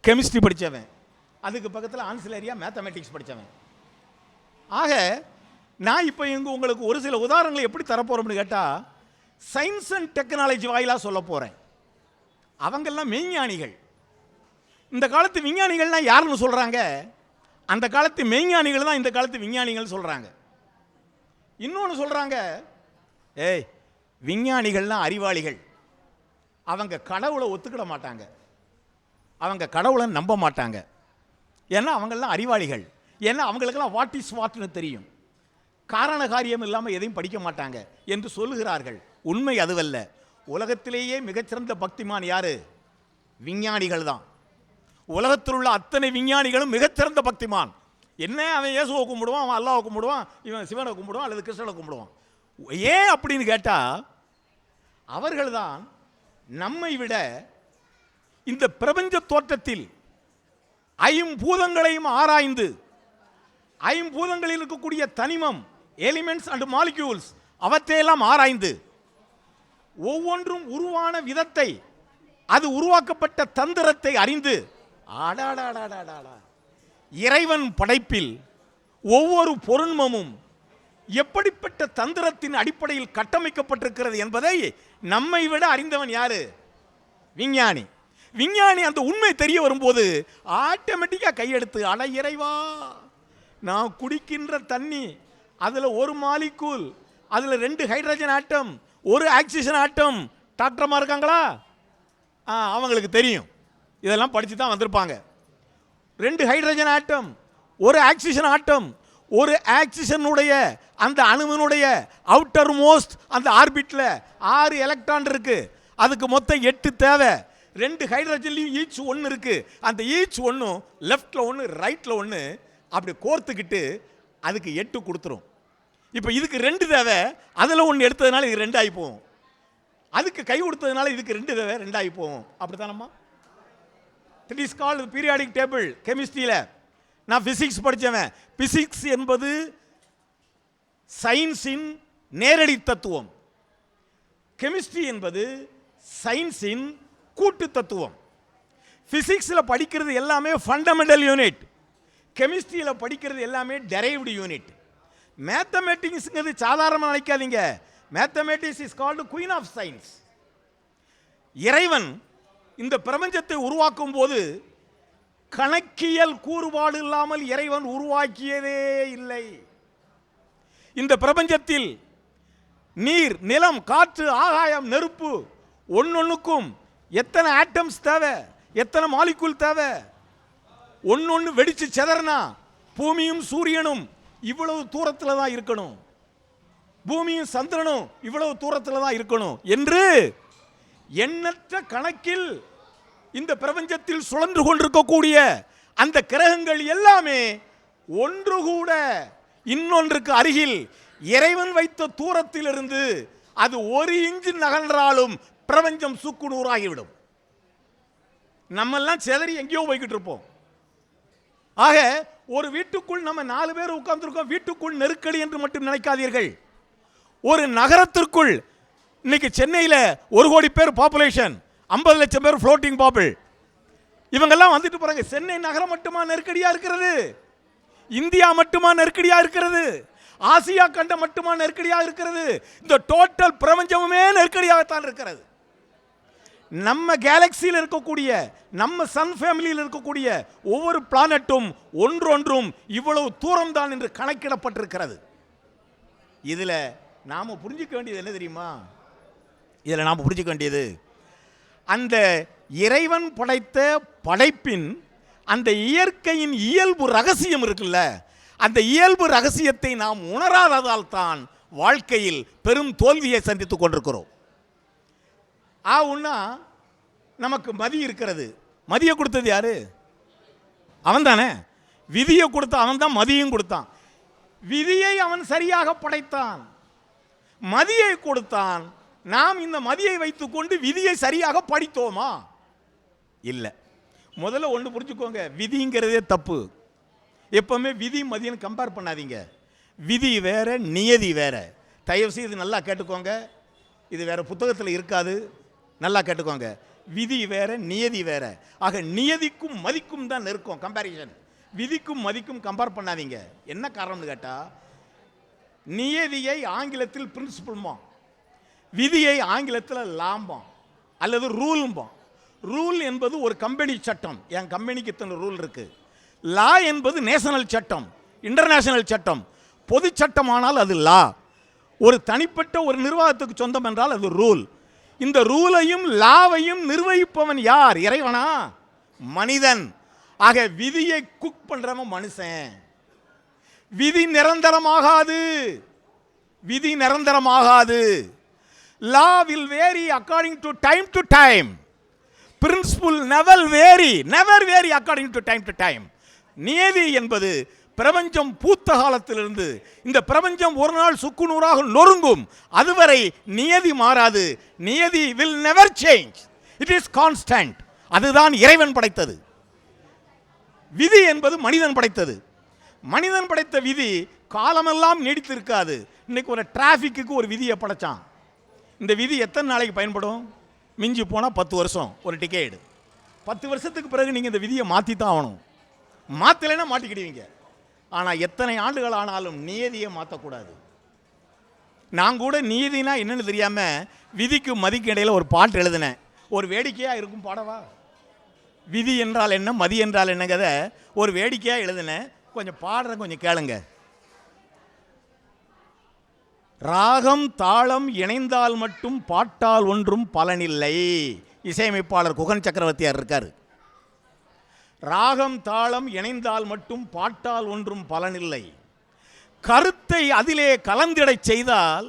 கெமிஸ்ட்ரி படித்தவன், அதுக்கு பக்கத்தில் ஆன்சிலேரியா மேத்தமெட்டிக்ஸ் படித்தவன். ஆக நான் இப்போ உங்களுக்கு ஒரு சில உதாரணங்களை எப்படி தரப்போகிறோம்னு கேட்டால், சயின்ஸ் அண்ட் டெக்னாலஜி வாயிலாக சொல்ல போகிறேன். அவங்கெல்லாம் மெய்ஞானிகள். இந்த காலத்து விஞ்ஞானிகள்லாம் யாருன்னு சொல்கிறாங்க? அந்த காலத்து மெய்ஞானிகள் தான் இந்த காலத்து விஞ்ஞானிகள் சொல்றாங்க. இன்னொன்று சொல்றாங்க, ஏய் விஞ்ஞானிகள்லாம் அறிவாளிகள், அவங்க கடவுளை ஒத்துக்கிட மாட்டாங்க, அவங்க கடவுளை நம்ப மாட்டாங்க. ஏன்னா அவங்கெல்லாம் அறிவாளிகள், ஏன்னா அவங்களுக்கெல்லாம் வாட் இஸ் வாட்னு தெரியும், காரண காரியம் இல்லாமல் எதையும் படிக்க மாட்டாங்க என்று சொல்லுகிறார்கள். உண்மை அதுவல்ல. உலகத்திலேயே மிகச்சிறந்த பக்திமான் யாரு? விஞ்ஞானிகள் தான். உலகத்தில் உள்ள அத்தனை விஞ்ஞானிகளும் மிகச்சிறந்த பக்திமான். என்ன, அவன் இயேசுவை கும்பிடுவான், அவன் அல்லாஹ்வை கும்பிடுவான், இவன் சிவனை கும்பிடுவான் அல்லது கிருஷ்ணனை கும்பிடுவான். ஏன் அப்படின்னு கேட்டால், அவர்கள்தான் நம்மை விட இந்த பிரபஞ்ச தோற்றத்தில் ஐம்பூதங்களையும் ஆராய்ந்து, ஐம்பூதங்களில் இருக்கக்கூடிய தனிமம், எலிமெண்ட்ஸ் அண்ட் மாலிக்யூல்ஸ், அவற்றையெல்லாம் ஆராய்ந்து ஒவ்வொன்றும் உருவான விதத்தை, அது உருவாக்கப்பட்ட தந்திரத்தை அறிந்து, இறைவன் படைப்பில் ஒவ்வொரு பொருண்மமும் எப்படிப்பட்ட தந்திரத்தின் அடிப்படையில் கட்டமைக்கப்பட்டிருக்கிறது என்பதை நம்மை விட அறிந்தவன் யாரு? விஞ்ஞானி. விஞ்ஞானி அந்த உண்மை தெரிய வரும்போது ஆட்டோமேட்டிக்காக கையெடுத்து, அட இறைவா, நான் குடிக்கின்ற தண்ணி, அதில் ஒரு மாலிக்கூல், அதில் 2 ஹைட்ரஜன் ஆட்டம், 1 ஆக்சிஜன் ஆட்டம். டாக்டர்மா இருக்காங்களா? அவங்களுக்கு தெரியும், இதெல்லாம் படித்து தான் வந்திருப்பாங்க. 2 ஹைட்ரஜன் ஆட்டம், 1 ஆக்சிஜன் ஆட்டம், 1 ஆக்சிஜனுடைய அந்த அணுவினுடைய அவுட்டர் மோஸ்ட் அந்த ஆர்பிட்டில் 6 எலக்ட்ரான் இருக்கு, அதுக்கு மொத்தம் 8 தேவை. 2 ஹைட்ரஜன்லையும் ஈச் 1 இருக்கு, அந்த ஈச் 1 லெஃப்டில் 1 ரைட்டில் 1 அப்படி கோர்த்துக்கிட்டு அதுக்கு 8 கொடுத்துரும். இப்போ இதுக்கு 2 தேவை, அதில் 1 எடுத்ததுனால இது 2 ஆகி போகும், அதுக்கு கை கொடுத்ததுனால இதுக்கு 2 தேவை, 2 ஆகி போகும். அப்படித்தானம்மா? It is called periodic table கெமிஸ்ட்ரியில். நான் பிசிக்ஸ் படித்தவன். பிசிக்ஸ் என்பது சயின்ஸின் நேரடி தத்துவம், கெமிஸ்ட்ரி என்பது சயின்ஸின் கூட்டு தத்துவம். பிசிக்ஸில் படிக்கிறது எல்லாமே ஃபண்டமெண்டல் யூனிட், கெமிஸ்ட்ரியில் படிக்கிறது எல்லாமே டெரைவ்டு யூனிட். மேத்தமேட்டிக்ஸ்ங்கிறது சாதாரணமாக நினைக்காதீங்க. Mathematics is called queen of science. இறைவன் இந்த பிரபஞ்சத்தை உருவாக்கும் போது கணக்கியல் கூறுபாடு இல்லாமல் இறைவன் உருவாக்கியதே இல்லை. இந்த பிரபஞ்சத்தில் நீர், நிலம், காற்று, ஆகாயம், நெருப்பு ஒன்னொன்னுக்கும் எத்தனை ஆட்டம்ஸ் தேவை, எத்தனை மாலிகுல் தேவை, ஒன்னொன்னு வெடிச்சு செதறனா பூமியும் சூரியனும் இவ்வளவு தூரத்தில் தான் இருக்கணும், பூமியும் சந்திரனும் இவ்வளவு தூரத்தில் தான் இருக்கணும் என்று எண்ணற்ற கணக்கில் இந்த பிரபஞ்சத்தில் சுழன்று கொண்டிருக்கக்கூடிய அந்த கிரகங்கள் எல்லாமே ஒன்று கூட இன்னொன்றுக்கு அருகில் இறைவன் வைத்த தூரத்தில் இருந்து அது 1 இன்ச் நகன்றாலும் பிரபஞ்சம் சுக்குநூறாகிவிடும். நம்மெல்லாம் செதறி எங்கேயோ போய்கிட்டு இருப்போம். ஆக ஒரு வீட்டுக்குள் நம்ம 4 பேர் உட்கார்ந்துருக்கோம், வீட்டுக்குள் நெருக்கடி என்று மட்டும் நினைக்காதீர்கள். ஒரு நகரத்திற்குள் இன்னைக்கு சென்னையில் 1 கோடி பேர் பாப்புலேஷன், 50 லட்சம் பேர் ஃப்ளோட்டிங் பாப்புள், இவங்கெல்லாம் வந்துட்டு போறாங்க. சென்னை நகரம் மட்டுமா நெருக்கடியா இருக்கிறது? இந்தியா மட்டுமா நெருக்கடியா இருக்கிறது? ஆசியா கண்டம் மட்டுமா நெருக்கடியா இருக்கிறது? இந்த டோட்டல் பிரபஞ்சமுமே நெருக்கடியாகத்தான் இருக்கிறது. நம்ம கேலக்சியில் இருக்கக்கூடிய, நம்ம சன் ஃபேமிலியில் இருக்கக்கூடிய ஒவ்வொரு பிளானட்டும் ஒன்றொன்றும் இவ்வளவு தூரம் தான் என்று கணக்கிடப்பட்டிருக்கிறது. இதில் நாம் புரிஞ்சிக்க வேண்டியது என்ன தெரியுமா? இதில் நாம் புரிஞ்சிக்க வேண்டியது, அந்த இறைவன் படைத்த படைப்பின் அந்த இயற்கையின் இயல்பு ரகசியம் இருக்குல்ல, அந்த இயல்பு ரகசியத்தை நாம் உணராததால் தான் வாழ்க்கையில் பெரும் தோல்வியை சந்தித்துக் கொண்டிருக்கிறோம். உன்னா நமக்கு மதி இருக்கிறது. மதியை கொடுத்தது யாரு? அவன் தானே. விதியை கொடுத்த அவன் தான் மதியும் கொடுத்தான். விதியை அவன் சரியாக படைத்தான், மதியை கொடுத்தான். நாம் இந்த மதியை வைத்துக்கொண்டு விதியை சரியாக படித்தோமா? இல்லை. முதல்ல ஒன்று புரிஞ்சுக்கோங்க, விதிங்கிறதே தப்பு. எப்பவுமே விதி மதியம் கம்பேர் பண்ணாதீங்க. விதி வேற, நியதி வேற. தயவு செய்து நல்லா கேட்டுக்கோங்க, இது வேற புத்தகத்தில் இருக்காது, நல்லா கேட்டுக்கோங்க. விதி வேற, நியதி வேற. ஆக நியதிக்கும் மதிக்கும் தான் நெருக்கம், கம்பேரிசன். விதிக்கும் மதிக்கும் கம்பேர் பண்ணாதீங்க. என்ன காரணம்னு கேட்டால், நியதியை ஆங்கிலத்தில் பிரின்சிபல்மா, விதியை ஆங்கிலத்தில் லாம்பாம் அல்லது ரூல்பாம். ரூல் என்பது ஒரு கம்பெனி சட்டம். என் கம்பெனிக்கு இத்தனை ரூல் இருக்கு, லா என்பது நேஷனல் சட்டம், இன்டர்நேஷனல் சட்டம். பொது சட்டமானால் அது லா. ஒரு தனிப்பட்ட ஒரு நிர்வாகத்துக்கு சொந்தம் என்றால் அது ரூல். இந்த ரூலையும் லாவையும் நிர்வகிப்பவன் யார்? இறைவனா? மனிதன். ஆக விதியை குக் பண்றவன் மனுஷன். விதி நிரந்தரமாகாது. விதி நிரந்தரமாகாது. Law will vary according to time. Principle never vary according to time. நியதி என்பது பிரபஞ்சம் பூத்த காலத்திலிருந்து இந்த பிரபஞ்சம் ஒரு நாள் சுக்குநூறாக நொறுங்கும், அதுவரை நியதி மாறாது. நியதி will never change, it is constant. அதுதான் இறைவன் படைத்தது. விதி என்பது மனிதன் படைத்தது. மனிதன் படைத்த விதி காலமெல்லாம் நீடித்திருக்காது. இன்னைக்கு ஒரு டிராஃபிக்கு ஒரு விதியை படைச்சான். இந்த விதி எத்தனை நாளைக்கு பயன்படும்? மிஞ்சி போனால் 10 வருஷம் ஒரு டிக்கெட். 10 வருஷத்துக்கு பிறகு நீங்கள் இந்த விதியை மாற்றி தான் ஆகணும். மாற்றலைன்னா மாட்டிக்கிடுவீங்க. ஆனால் எத்தனை ஆண்டுகள் ஆனாலும் நியதியை மாற்றக்கூடாது. நான் கூட நீதினா என்னன்னு தெரியாமல் விதிக்கு மதிக்கு இடையில் ஒரு பாட்டு எழுதினேன். ஒரு வேடிக்கையாக இருக்கும் பாடவா? விதி என்றால் என்ன, மதி என்றால் என்னங்கிறத ஒரு வேடிக்கையாக எழுதினேன். கொஞ்சம் பாடுறேன், கொஞ்சம் கேளுங்க. ராகம் தாளம் இணைந்தால் மட்டும் பாட்டால் ஒன்றும் பலனில்லை. இசையமைப்பாளர் குகன் சக்கரவர்த்தியார் இருக்கார். ராகம் தாளம் இணைந்தால் மட்டும் பாட்டால் ஒன்றும் பலனில்லை. கருத்தை அதிலே கலந்திடச் செய்தால்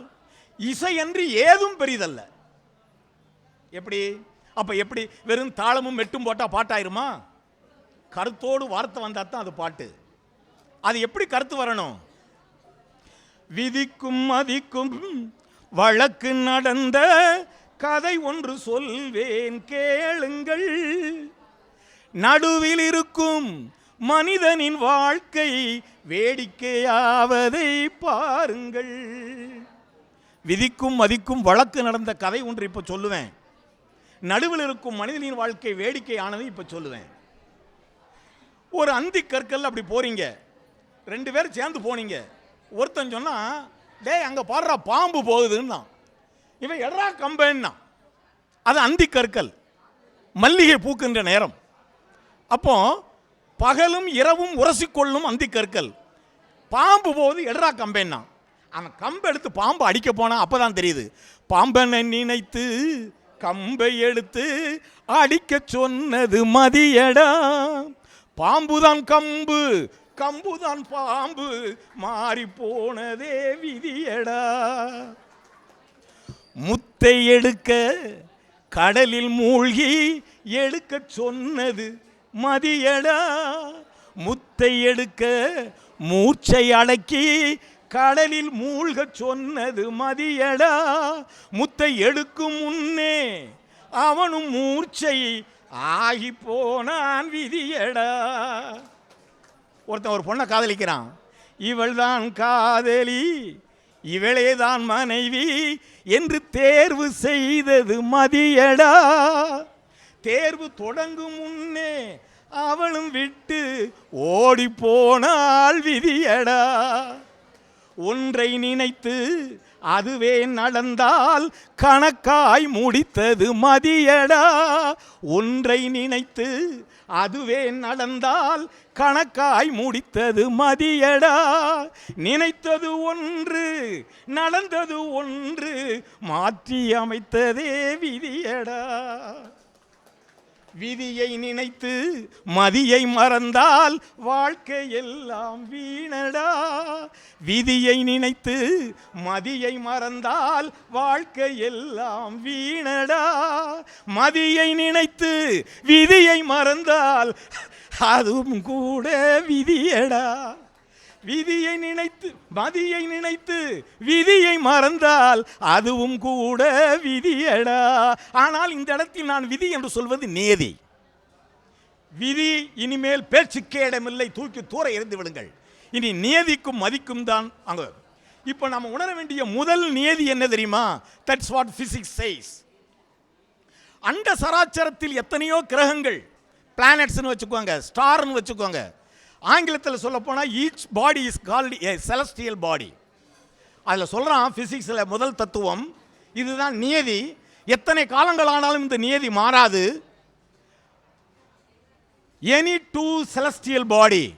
இசையன்றி ஏதும் பெரிதல்ல. எப்படி? அப்ப எப்படி வெறும் தாளமும் மெட்டும் போட்டா பாட்டாயிருமா? கருத்தோடு வார்த்தை வந்தா தான் அது பாட்டு. அது எப்படி கருத்து வரணும்? விதிக்கும் மதிக்கும் வழக்கு நடந்த கதை ஒன்று சொல்வேன் கேளுங்கள். நடுவில் இருக்கும் மனிதனின் வாழ்க்கை வேடிக்கையாவதை பாருங்கள். விதிக்கும் மதிக்கும் வழக்கு நடந்த கதை ஒன்று இப்போ சொல்லுவேன். நடுவில் இருக்கும் மனிதனின் வாழ்க்கை வேடிக்கையானதை இப்போ சொல்லுவேன். ஒரு அந்தி கற்கள் அப்படி போறீங்க, 2 பேர் சேர்ந்து போனீங்க. ஒருத்தன் சொன்னா, டேய் அங்கே பாடுறா பாம்பு போகுதுன்னா, இவன் எடரா கம்பேன்னா. அது அந்தி கற்கள், மல்லிகை பூக்கின்ற நேரம். அப்போ பகலும் இரவும் உரசிக்கொள்ளும் அந்தி கற்கள். பாம்பு போகுது, எடரா கம்பேன்னா. அவன் கம்பை எடுத்து பாம்பு அடிக்க போனா அப்பதான் தெரியுது, பாம்பனை நினைத்து கம்பை எடுத்து அடிக்க சொன்னது மதியடா. பாம்புதான் கம்பு, கம்புதான் பாம்பு, மாறி போனதே விதியடா. முத்தை எடுக்க கடலில் மூழ்கி எடுக்க சொன்னது மதியடா. முத்தை எடுக்க மூச்சை அடக்கி கடலில் மூழ்க சொன்னது மதியடா. முத்தை எடுக்கும் முன்னே அவனும் மூர்ச்சை ஆகி போனான் விதியடா. ஒருத்தன் ஒரு பொண்ணை காதலிக்கிறான். இவள் தான் காதலி, இவளே தான் மனைவி என்று தேர்வு செய்தது மதியடா. தேர்வு தொடங்கும் முன்னே அவளும் விட்டு ஓடி போனாள் விதியடா. ஒன்றை நினைத்து அதுவே நடந்தால் கணக்காய் முடித்தது மதியடா. ஒன்றை நினைத்து அதுவே நடந்தால் கணக்காய் முடித்தது மதியடா. நினைத்தது ஒன்று நடந்தது ஒன்று, மாற்றி அமைத்ததே விதியடா. விதியை நினைத்து மதியை மறந்தால் வாழ்க்கை எல்லாம் வீணடா. விதியை நினைத்து மதியை மறந்தால் வாழ்க்கை எல்லாம் வீணடா. மதியை நினைத்து விதியை மறந்தால் அதுவும் கூட விதியடா. விதியை நினைத்து மதியை நினைத்து விதியை மறந்தால் அதுவும் கூட விதியடா. ஆனால் இந்த இடத்தில் நான் விதி என்று சொல்வது நியதி. விதி இனிமேல் பேச்சுக்கே இடமில்லை, தூக்கி தூர எறிந்து விடுங்கள். இனி நியதிக்கும் மதிக்கும் தான் அங்க. இப்போ நம்ம உணர வேண்டிய முதல் நியதி என்ன தெரியுமா? That's what physics says. அண்ட சராச்சரத்தில் எத்தனையோ கிரகங்கள், பிளானட்ஸ்னு வச்சுக்கோங்க, ஸ்டார்னு வச்சுக்கோங்க. ஆங்கிலத்தில் சொல்ல போனால் each body is called a celestial body. அதில் சொல்கிறான் ஃபிசிக்ஸில் முதல் தத்துவம் இதுதான் நியதி. எத்தனை காலங்கள் ஆனாலும் இந்த நியதி மாறாது. any two celestial body,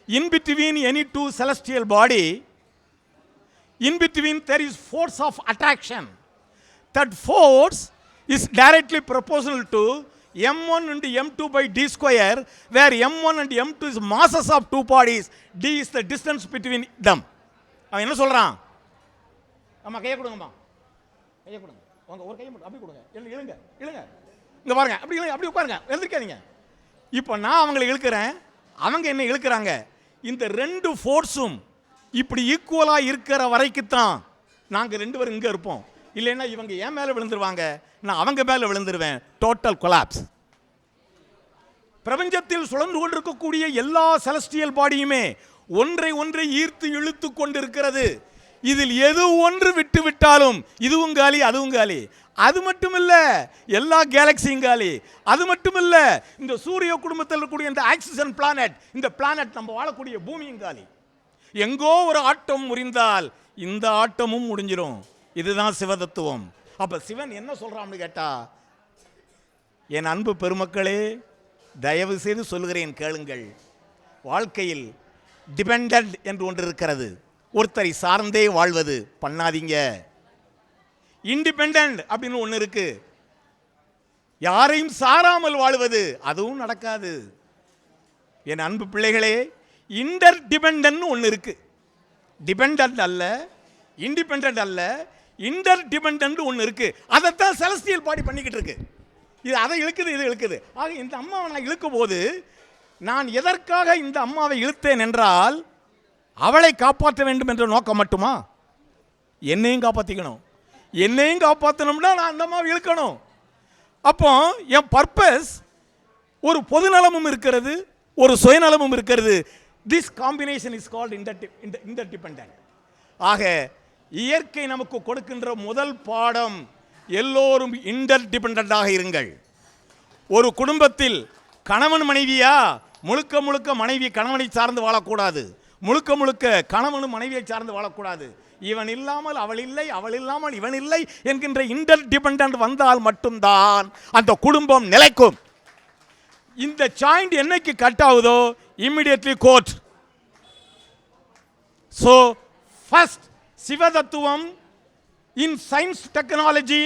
in between any two celestial body, in between there is force of attraction. That force is directly proportional to m1 into m2 by d square, where m1 and m2 is masses of two bodies, d is the distance between them. அவன் என்ன சொல்றான்? அம்மா கையை கொடுங்கம்மா, கையை கொடுங்க, உங்க ஒரு கையை மட்டும் அப்படி கொடுங்க, இழுங்க இழுங்க, இங்க பாருங்க, அப்படி இழுங்க, அப்படி உட்காருங்க, எழுந்திருக்காதீங்க. இப்போ நான் அவங்களை இழுக்கிறேன், அவங்க என்ன இழுக்கிறாங்க. இந்த ரெண்டு ஃபோர்ஸும் இப்படி ஈக்குவலாக இருக்கிற வரைக்கும் தான் நாங்கள் ரெண்டு பேரும் இங்கே இருப்போம். இல்லைன்னா இவங்க என் மேலே விழுந்துருவாங்க, நான் அவங்க மேலே விழுந்துருவேன். Total collapse. பிரபஞ்சத்தில் சுழன்று கொண்டிருக்கக்கூடிய எல்லா செலஸ்டியல் பாடியுமே ஒன்றை ஒன்றை ஈர்த்து இழுத்து கொண்டிருக்கிறது. இதில் எது ஒன்று விட்டு விட்டாலும் இதுவும் காலி அதுவும் காலி. அது மட்டும் இல்ல, எல்லா கேலக்சியும் காலி. அது மட்டும் இல்ல, இந்த சூரிய குடும்பத்தில் இருக்கக்கூடிய இந்த ஆக்சிஜன் பிளானட், இந்த பிளானட் நம்ம வாழக்கூடிய பூமியும் காலி. எங்கோ ஒரு ஆட்டம் முறிந்தால் இந்த ஆட்டமும் முடிஞ்சிடும். இதுதான் சிவதத்துவம். அப்ப சிவன் என்ன சொல்றான்னு கேட்டா, என் அன்பு பெருமக்களே, தயவு செய்து சொல்கிறேன் கேளுங்கள். வாழ்க்கையில் டிபெண்டன்ட் என்று ஒன்று இருக்கிறது. ஒருத்தரை சார்ந்தே வாழ்வது பண்ணாதீங்க. இண்டிபெண்டன்ட் அப்படின்னு ஒன்று இருக்கு. யாரையும் சாராமல் வாழ்வது, அதுவும் நடக்காது. என் அன்பு பிள்ளைகளே, இன்டர் டிபெண்டன்ட் ஒன்று இருக்கு. டிபெண்டன்ட் அல்ல, இண்டிபெண்டன்ட் அல்ல, இன்டர் டிபெண்டன்ட் ஒன்று இருக்கு. அதைத்தான் செலஸ்டியல் பாடி பண்ணிக்கிட்டு இருக்கு. இது அதை இழுக்குது, இது இழுக்குது. ஆக இந்த அம்மாவை நான் இழுக்கும் போது நான் எதற்காக இந்த அம்மாவை இழுத்தேன் என்றால், அவளை காப்பாற்ற வேண்டும் என்ற நோக்கம் மட்டுமா? என்னையும் காப்பாற்றிக்கணும். என்னையும் காப்பாற்றணும்னா நான் அந்த அம்மாவை இழுக்கணும். அப்போ என் பர்பஸ், ஒரு பொதுநலமும் இருக்கிறது, ஒரு சுயநலமும் இருக்கிறது. This combination is called interdependent. ஆக இயற்கை நமக்கு கொடுக்கின்ற முதல் பாடம், எல்லோரும் இன்டர்டிபெண்டண்டாக இருங்கள். ஒரு குடும்பத்தில் கணவன் மனைவியா, முழுக்க முழுக்க மனைவி கணவனை சார்ந்து வாழக்கூடாது, முழுக்க முழுக்க கணவனும் மனைவியை சார்ந்து வாழக்கூடாது. இவன் இல்லாமல் அவள் இல்லை, அவள் இல்லாமல் இவன் இல்லை என்கின்ற இன்டர்டிபெண்டன்ட் வந்தால் மட்டும்தான் அந்த குடும்பம் நிலைக்கும். இந்த ஜாயிண்ட் என்னைக்கு கட் ஆகுதோ இம்மிடியட்லி கோர்ட். ஸோ ஃபர்ஸ்ட் சிவதத்துவம் in science technology,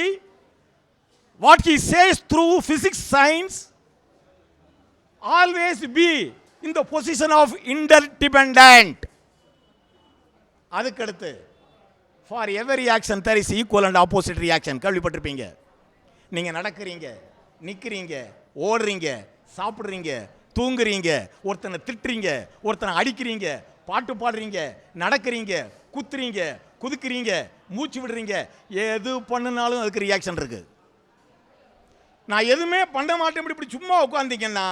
what he says through physics science, always be in the position of interdependent. அதுக்கடுத்து for every action there is equal and opposite reaction. கேள்விப்பட்டிருப்பீங்க. நீங்க நடக்கிறீங்க, நிக்கிறீங்க, ஓடுறீங்க, சாப்பிடுறீங்க, தூங்குறீங்க, ஒருத்தனை திட்டுறீங்க, ஒருத்தனை அடிக்கிறீங்க, பாட்டு பாடுறீங்க, நடக்கிறீங்க, குத்துறீங்க, குதிக்கிறீங்க, மூச்சு விடுறீங்க, எது பண்ணினாலும் அதுக்கு ரியாக்ஷன் இருக்கு. நான் எதுவுமே பண்ண மாட்டேன் இப்படி சும்மா உட்கார்ந்தீங்கன்னா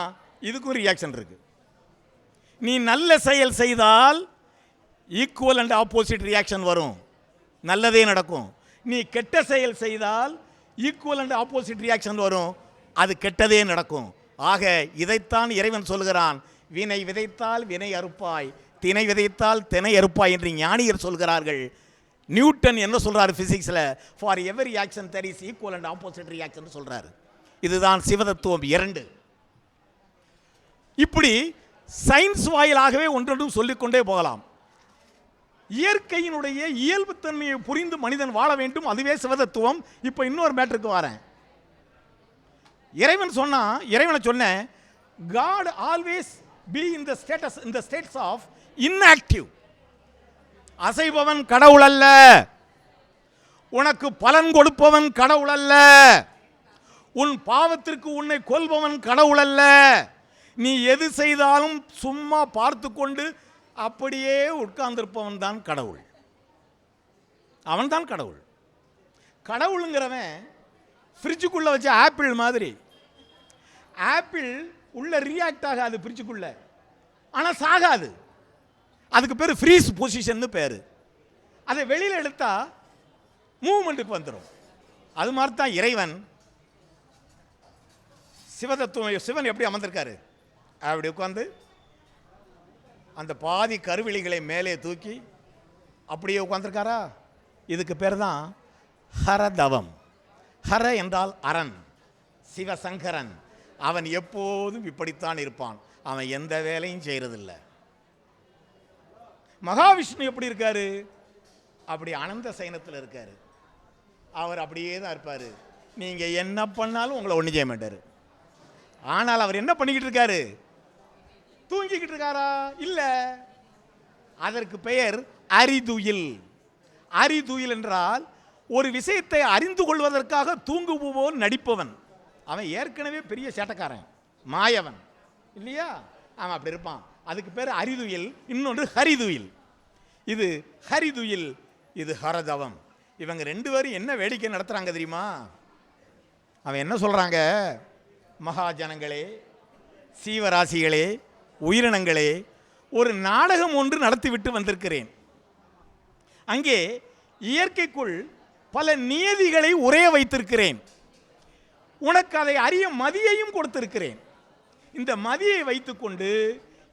இதுக்கும் ரியாக்ஷன் இருக்கு. நீ நல்ல செயல் செய்தால் ஈக்குவல் அண்ட் ஆப்போசிட் ரியாக்ஷன் வரும், நல்லதே நடக்கும். நீ கெட்ட செயல் செய்தால் ஈக்குவல் அண்ட் ஆப்போசிட் ரியாக்ஷன் வரும், அது கெட்டதே நடக்கும். ஆக இதைத்தான் இறைவன் சொல்கிறான், வினை விதைத்தால் வினை அறுப்பாய், தினை விதைத்தால் தினை அறுப்பாய் என்று ஞானியர் சொல்கிறார்கள். நியூட்டன் என்ன சொல்றாரு பிசிக்ஸ்ல, for every action there is equal and opposite reaction சொல்றாரு. இதுதான் சிவதத்துவம் 2. இப்படி சயின்ஸ் வாயிலாகவே ஒன்றொன்றும் சொல்லிக்கொண்டே போகலாம். இயற்கையினுடைய இயல்புத்தன்மையை புரிந்து மனிதன் வாழ வேண்டும், அதுவே சிவதத்துவம். இப்போ இன்னொரு மேட்டருக்கு வரேன். இறைவனை சொன்ன God always be in the states of inactive. அசைபவன் கடவுள் அல்ல, உனக்கு பலன் கொடுப்பவன் கடவுள் அல்ல, உன் பாவத்திற்கு உன்னை கொல்பவன் கடவுள் அல்ல. நீ எது செய்தாலும் சும்மா பார்த்து கொண்டு அப்படியே உட்கார்ந்திருப்பவன் தான் கடவுள். அவன் தான் கடவுள். கடவுளுங்கிறவன் ஃப்ரிட்ஜுக்குள்ள வச்ச ஆப்பிள் மாதிரி. ஆப்பிள் உள்ள ரியாக்ட் ஆகாது ஃப்ரிட்ஜுக்குள்ள, ஆனால் சாகாது. அதுக்கு பேர் ஃப்ரீஸ் பொசிஷன் பேர். அதை வெளியில் எடுத்தா மூவ்மெண்ட்டுக்கு வந்துடும். அது மாதிரி தான் இறைவன். சிவதத்துவம், சிவன் எப்படி அமர்ந்திருக்காரு, அப்படி உட்காந்து அந்த பாதி கருவிழிகளை மேலே தூக்கி அப்படியே உட்காந்துருக்காரா. இதுக்கு பேர் தான் ஹரதவம். ஹர என்றால் அரண், சிவசங்கரன். அவன் எப்போதும் இப்படித்தான் இருப்பான். அவன் எந்த வேலையும் செய்யறதில்லை. மகாவிஷ்ணு எப்படி இருக்காரு? அப்படி அனந்த சயனத்தில் இருக்காரு. அவர் அப்படியே தான் இருப்பார். நீங்கள் என்ன பண்ணாலும் உங்களை ஒன்றும் செய்ய மாட்டார். ஆனால் அவர் என்ன பண்ணிக்கிட்டு இருக்காரு? தூங்கிக்கிட்டு இருக்காரா? இல்லை. அதற்கு பெயர் அறிதுயில். அறிதுயில் என்றால் ஒரு விஷயத்தை அறிந்து கொள்வதற்காக தூங்குபவன் நடிப்பவன். அவன் ஏற்கனவே பெரிய சேட்டக்காரன், மாயவன் இல்லையா? அவன் அப்படி இருப்பான். அதுக்கு பேர் அறிதுயில். இன்னொன்று ஹரிதுயில். இது ஹரிதுயில், இது ஹரதவம். இவங்க ரெண்டு பேரும் என்ன வேடிக்கை நடத்துகிறாங்க தெரியுமா? அவன் என்ன சொல்கிறாங்க? மகாஜனங்களே, சீவராசிகளே, உயிரினங்களே, ஒரு நாடகம் ஒன்று நடத்திவிட்டு வந்திருக்கிறேன். அங்கே இயற்கைக்குள் பல நியதிகளை உரைய வைத்திருக்கிறேன். உனக்கு அதை அறிய மதியையும் கொடுத்திருக்கிறேன். இந்த மதியை வைத்துக்கொண்டு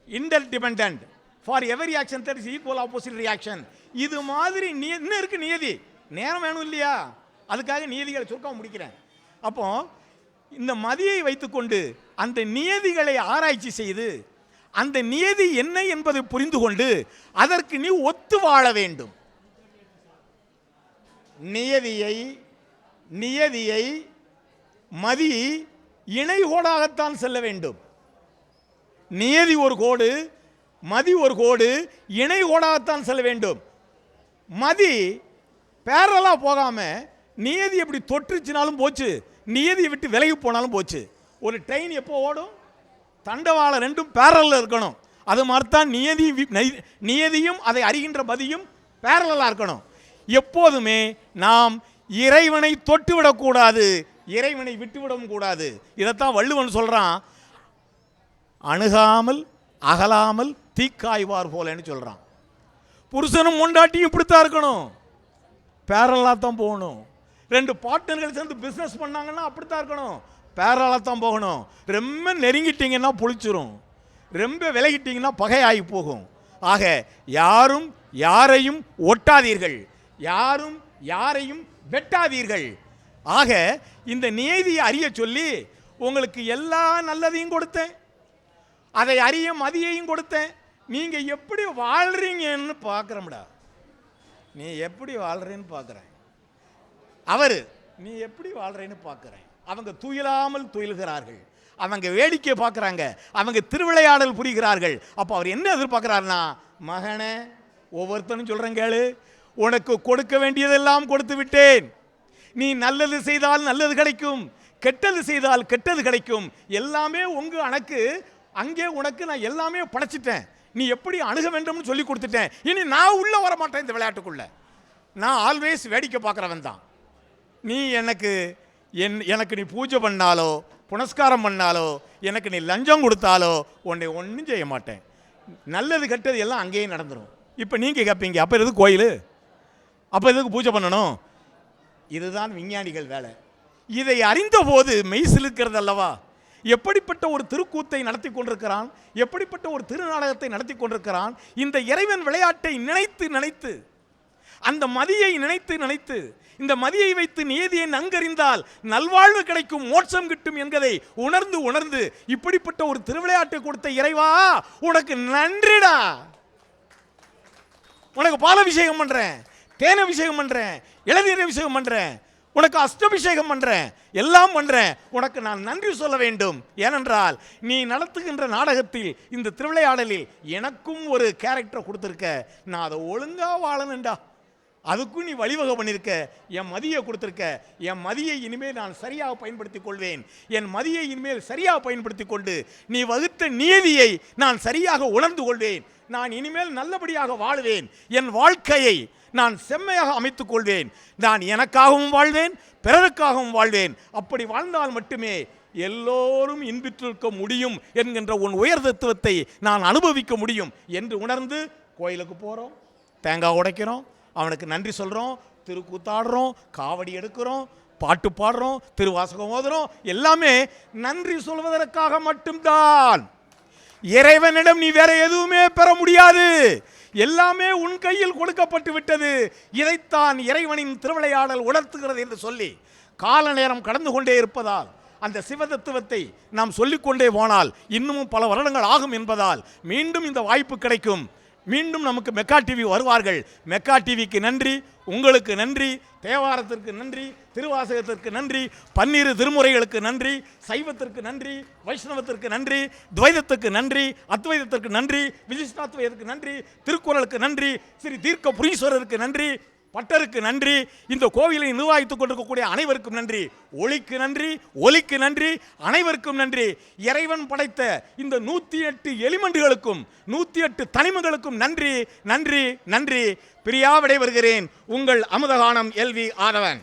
interdependent for every action that is equal opposite reaction, இது மாதிரி இன்னும் இருக்கு நியதி. நேரம் வேணும் இல்லையா? அதுக்காக நியதிகளை சுருக்க முடிக்கிறேன். அப்போ இந்த மதியை வைத்துக்கொண்டு அந்த நியதிகளை ஆராய்ச்சி செய்து அந்த நியதி என்ன என்பதை புரிந்து கொண்டு அதற்கு நீ ஒத்து வாழ வேண்டும். நியதியை மதி இணைகோடாகத்தான் செல்ல வேண்டும். நியதி ஒரு கோடு, மதி ஒரு கோடு, இணைகோடாகத்தான் செல்ல வேண்டும். மதி பேரலா போகாம நியதி எப்படி தொற்றுச்சினாலும் போச்சு, நியதியை விட்டு விலகி போனாலும் போச்சு. ஒரு ட்ரெயின் எப்போ ஓடும்? தண்டவாளம் ரெண்டும் பேரலில் இருக்கணும். அது மாதிரி தான் நியதியும் அதை அறிகின்ற மதியும் பேரலாக இருக்கணும். எப்போதுமே நாம் இறைவனை தொட்டுவிடக்கூடாது, இறைவனை விட்டுவிடவும் கூடாது. இதைத்தான் வள்ளுவன் சொல்கிறான், அணுகாமல் அகலாமல் தீக்காய்வார் போலன்னு சொல்கிறான். புருஷனும் பொண்டாட்டியும் இப்படித்தான் இருக்கணும், பேரலாக தான் போகணும். ரெண்டு பார்ட்னர்கள் சேர்ந்து பிஸ்னஸ் பண்ணாங்கன்னா அப்படித்தான் இருக்கணும், பேரலாக தான் போகணும். ரொம்ப நெருங்கிட்டீங்கன்னா புளிச்சிரும், ரொம்ப விலகிட்டீங்கன்னா பகையாகி போகும். ஆக யாரும் யாரையும் ஒட்டாதீர்கள், யாரும் யாரையும் வெட்டாதீர்கள். ஆக இந்த நியதியை அறிய சொல்லி உங்களுக்கு எல்லா நல்லதையும் கொடுத்தேன், அதை அறிய மதியையும் கொடுத்தேன். நீங்கள் எப்படி வாழ்றீங்கன்னு பார்க்குறோம்டா. நீ எப்படி வாழ்றேன்னு பார்க்குறேன், அவர் நீ எப்படி வாழ்றேன்னு பார்க்குறேன். அவங்க துயிலாமல் துயில்கிறார்கள், அவங்க வேடிக்கை பார்க்குறாங்க, அவங்க திருவிளையாடல் புரிகிறார்கள். அப்போ அவர் என்ன எதிர்பார்க்குறாருன்னா, மகனே ஒவ்வொருத்தனும் சொல்கிறேன் கேளு, உனக்கு கொடுக்க வேண்டியதெல்லாம் கொடுத்து விட்டேன். நீ நல்லது செய்தால் நல்லது கிடைக்கும், கெட்டது செய்தால் கெட்டது கிடைக்கும். எல்லாமே அணக்கு அங்கே உனக்கு நான் எல்லாமே படைச்சிட்டேன். நீ எப்படி அணுக வேண்டும்னு சொல்லி கொடுத்துட்டேன். இனி நான் உள்ள வர மாட்டேன் இந்த விளையாட்டுக்குள்ள. நான் ஆல்வேஸ் வேடிக்கை பார்க்குறவன் தான். நீ எனக்கு நீ பூஜை பண்ணாலோ புனஸ்காரம் பண்ணாலோ எனக்கு நீ லஞ்சம் கொடுத்தாலோ உன்னை ஒன்றும் செய்ய மாட்டேன். நல்லது கெட்டது எல்லாம் அங்கேயே நடந்துடும். இப்போ நீங்கள் கேட்பீங்க, அப்போ எதுக்கு கோயில், அப்போ எதுக்கு பூஜை பண்ணணும்? இதுதான் விஞ்ஞானிகள் வேலை. இதை அறிந்த போது மெய் சிலிர்க்கிறது அல்லவா? எப்படிப்பட்ட ஒரு திருக்கூத்தை நடத்தி கொண்டிருக்கிறான், எப்படிப்பட்ட ஒரு திருநாடகத்தை நடத்தி கொண்டிருக்கிறான். இந்த இறைவன் விளையாட்டை நினைத்து நினைத்து, அந்த மதியை நினைத்து நினைத்து, இந்த மதியை வைத்து நியதியை நன்கறிந்தால் நல்வாழ்வு கிடைக்கும், மோட்சம் கிட்டும் என்பதை உணர்ந்து உணர்ந்து இப்படிப்பட்ட ஒரு திருவிளையாட்டை கொடுத்த இறைவா உனக்கு நன்றிடா. உனக்கு பாலாபிஷேகம் பண்றேன், தேனாபிஷேகம் பண்றேன், இளநீர் அபிஷேகம் பண்றேன், உனக்கு அஷ்டாபிஷேகம் பண்றேன், எல்லாம் பண்றேன். உனக்கு நான் நன்றி சொல்ல வேண்டும். ஏனென்றால் நீ நடத்துகின்ற நாடகத்தில், இந்த திருவிளையாடலில் எனக்கும் ஒரு கேரக்டர் கொடுத்துருக்க. நான் அதை ஒழுங்கா வாழணுண்டா, அதுக்கும் நீ வழிவகை பண்ணியிருக்க. என் மதியை கொடுத்துருக்க. என் மதியை இனிமேல் நான் சரியாக பயன்படுத்திக் கொள்வேன். என் மதியை இனிமேல் சரியாக பயன்படுத்தி கொண்டு நீ வகுத்த நியதியை நான் சரியாக உணர்ந்து கொள்வேன். நான் இனிமேல் நல்லபடியாக வாழுவேன். என் வாழ்க்கையை நான் செம்மையாக அமைத்துக் கொள்வேன். நான் எனக்காகவும் வாழ்வேன், பிறருக்காகவும் வாழ்வேன். அப்படி வாழ்ந்தால் மட்டுமே எல்லோரும் இன்பிற்றிருக்க முடியும் என்கின்ற உன் உயர் தத்துவத்தை நான் அனுபவிக்க முடியும் என்று உணர்ந்து கோயிலுக்கு போகிறோம், தேங்காய் உடைக்கிறோம், அவனுக்கு நன்றி சொல்கிறோம், திருக்கூத்தாடுறோம், காவடி எடுக்கிறோம், பாட்டு பாடுறோம், திருவாசகம் ஓதுறோம். எல்லாமே நன்றி சொல்வதற்காக மட்டும்தான். இறைவனிடம் நீ வேற எதுவுமே பெற முடியாது. எல்லாமே உன் கையில் கொடுக்கப்பட்டு விட்டது. இதைத்தான் இறைவனின் திருவிளையாடல் உணர்த்துகிறது என்று சொல்லி, கால நேரம் கடந்து கொண்டே இருப்பதால் அந்த சிவதத்துவத்தை நாம் சொல்லிக்கொண்டே போனால் இன்னமும் பல வருடங்கள் ஆகும் என்பதால் மீண்டும் இந்த வாய்ப்பு கிடைக்கும். மீண்டும் நமக்கு மெக்கா டிவி வருவார்கள். மெக்கா டிவிக்கு நன்றி, உங்களுக்கு நன்றி, தேவாரத்திற்கு நன்றி, திருவாசகத்திற்கு நன்றி, 12 திருமுறைகளுக்கு நன்றி, சைவத்திற்கு நன்றி, வைஷ்ணவத்திற்கு நன்றி, துவைதத்துக்கு நன்றி, அத்வைதத்திற்கு நன்றி, விசிஷ்டாத்வைதத்துக்கு நன்றி, திருக்குறளுக்கு நன்றி, ஸ்ரீ தீர்க்க புரீஸ்வரருக்கு நன்றி, பட்டருக்கு நன்றி, இந்த கோவிலை நிர்வகித்துக் கொண்டிருக்கக்கூடிய அனைவருக்கும் நன்றி, ஒளிக்கு நன்றி, ஒலிக்கு நன்றி, அனைவருக்கும் நன்றி. இறைவன் படைத்த இந்த 108 எலிமெண்ட்டுகளுக்கும் 108 தனிமங்களுக்கும் நன்றி, நன்றி, நன்றி. பிரியா விடைபெறுகிறேன். உங்கள் அமுதகானம் எல்வி ஆதவன்.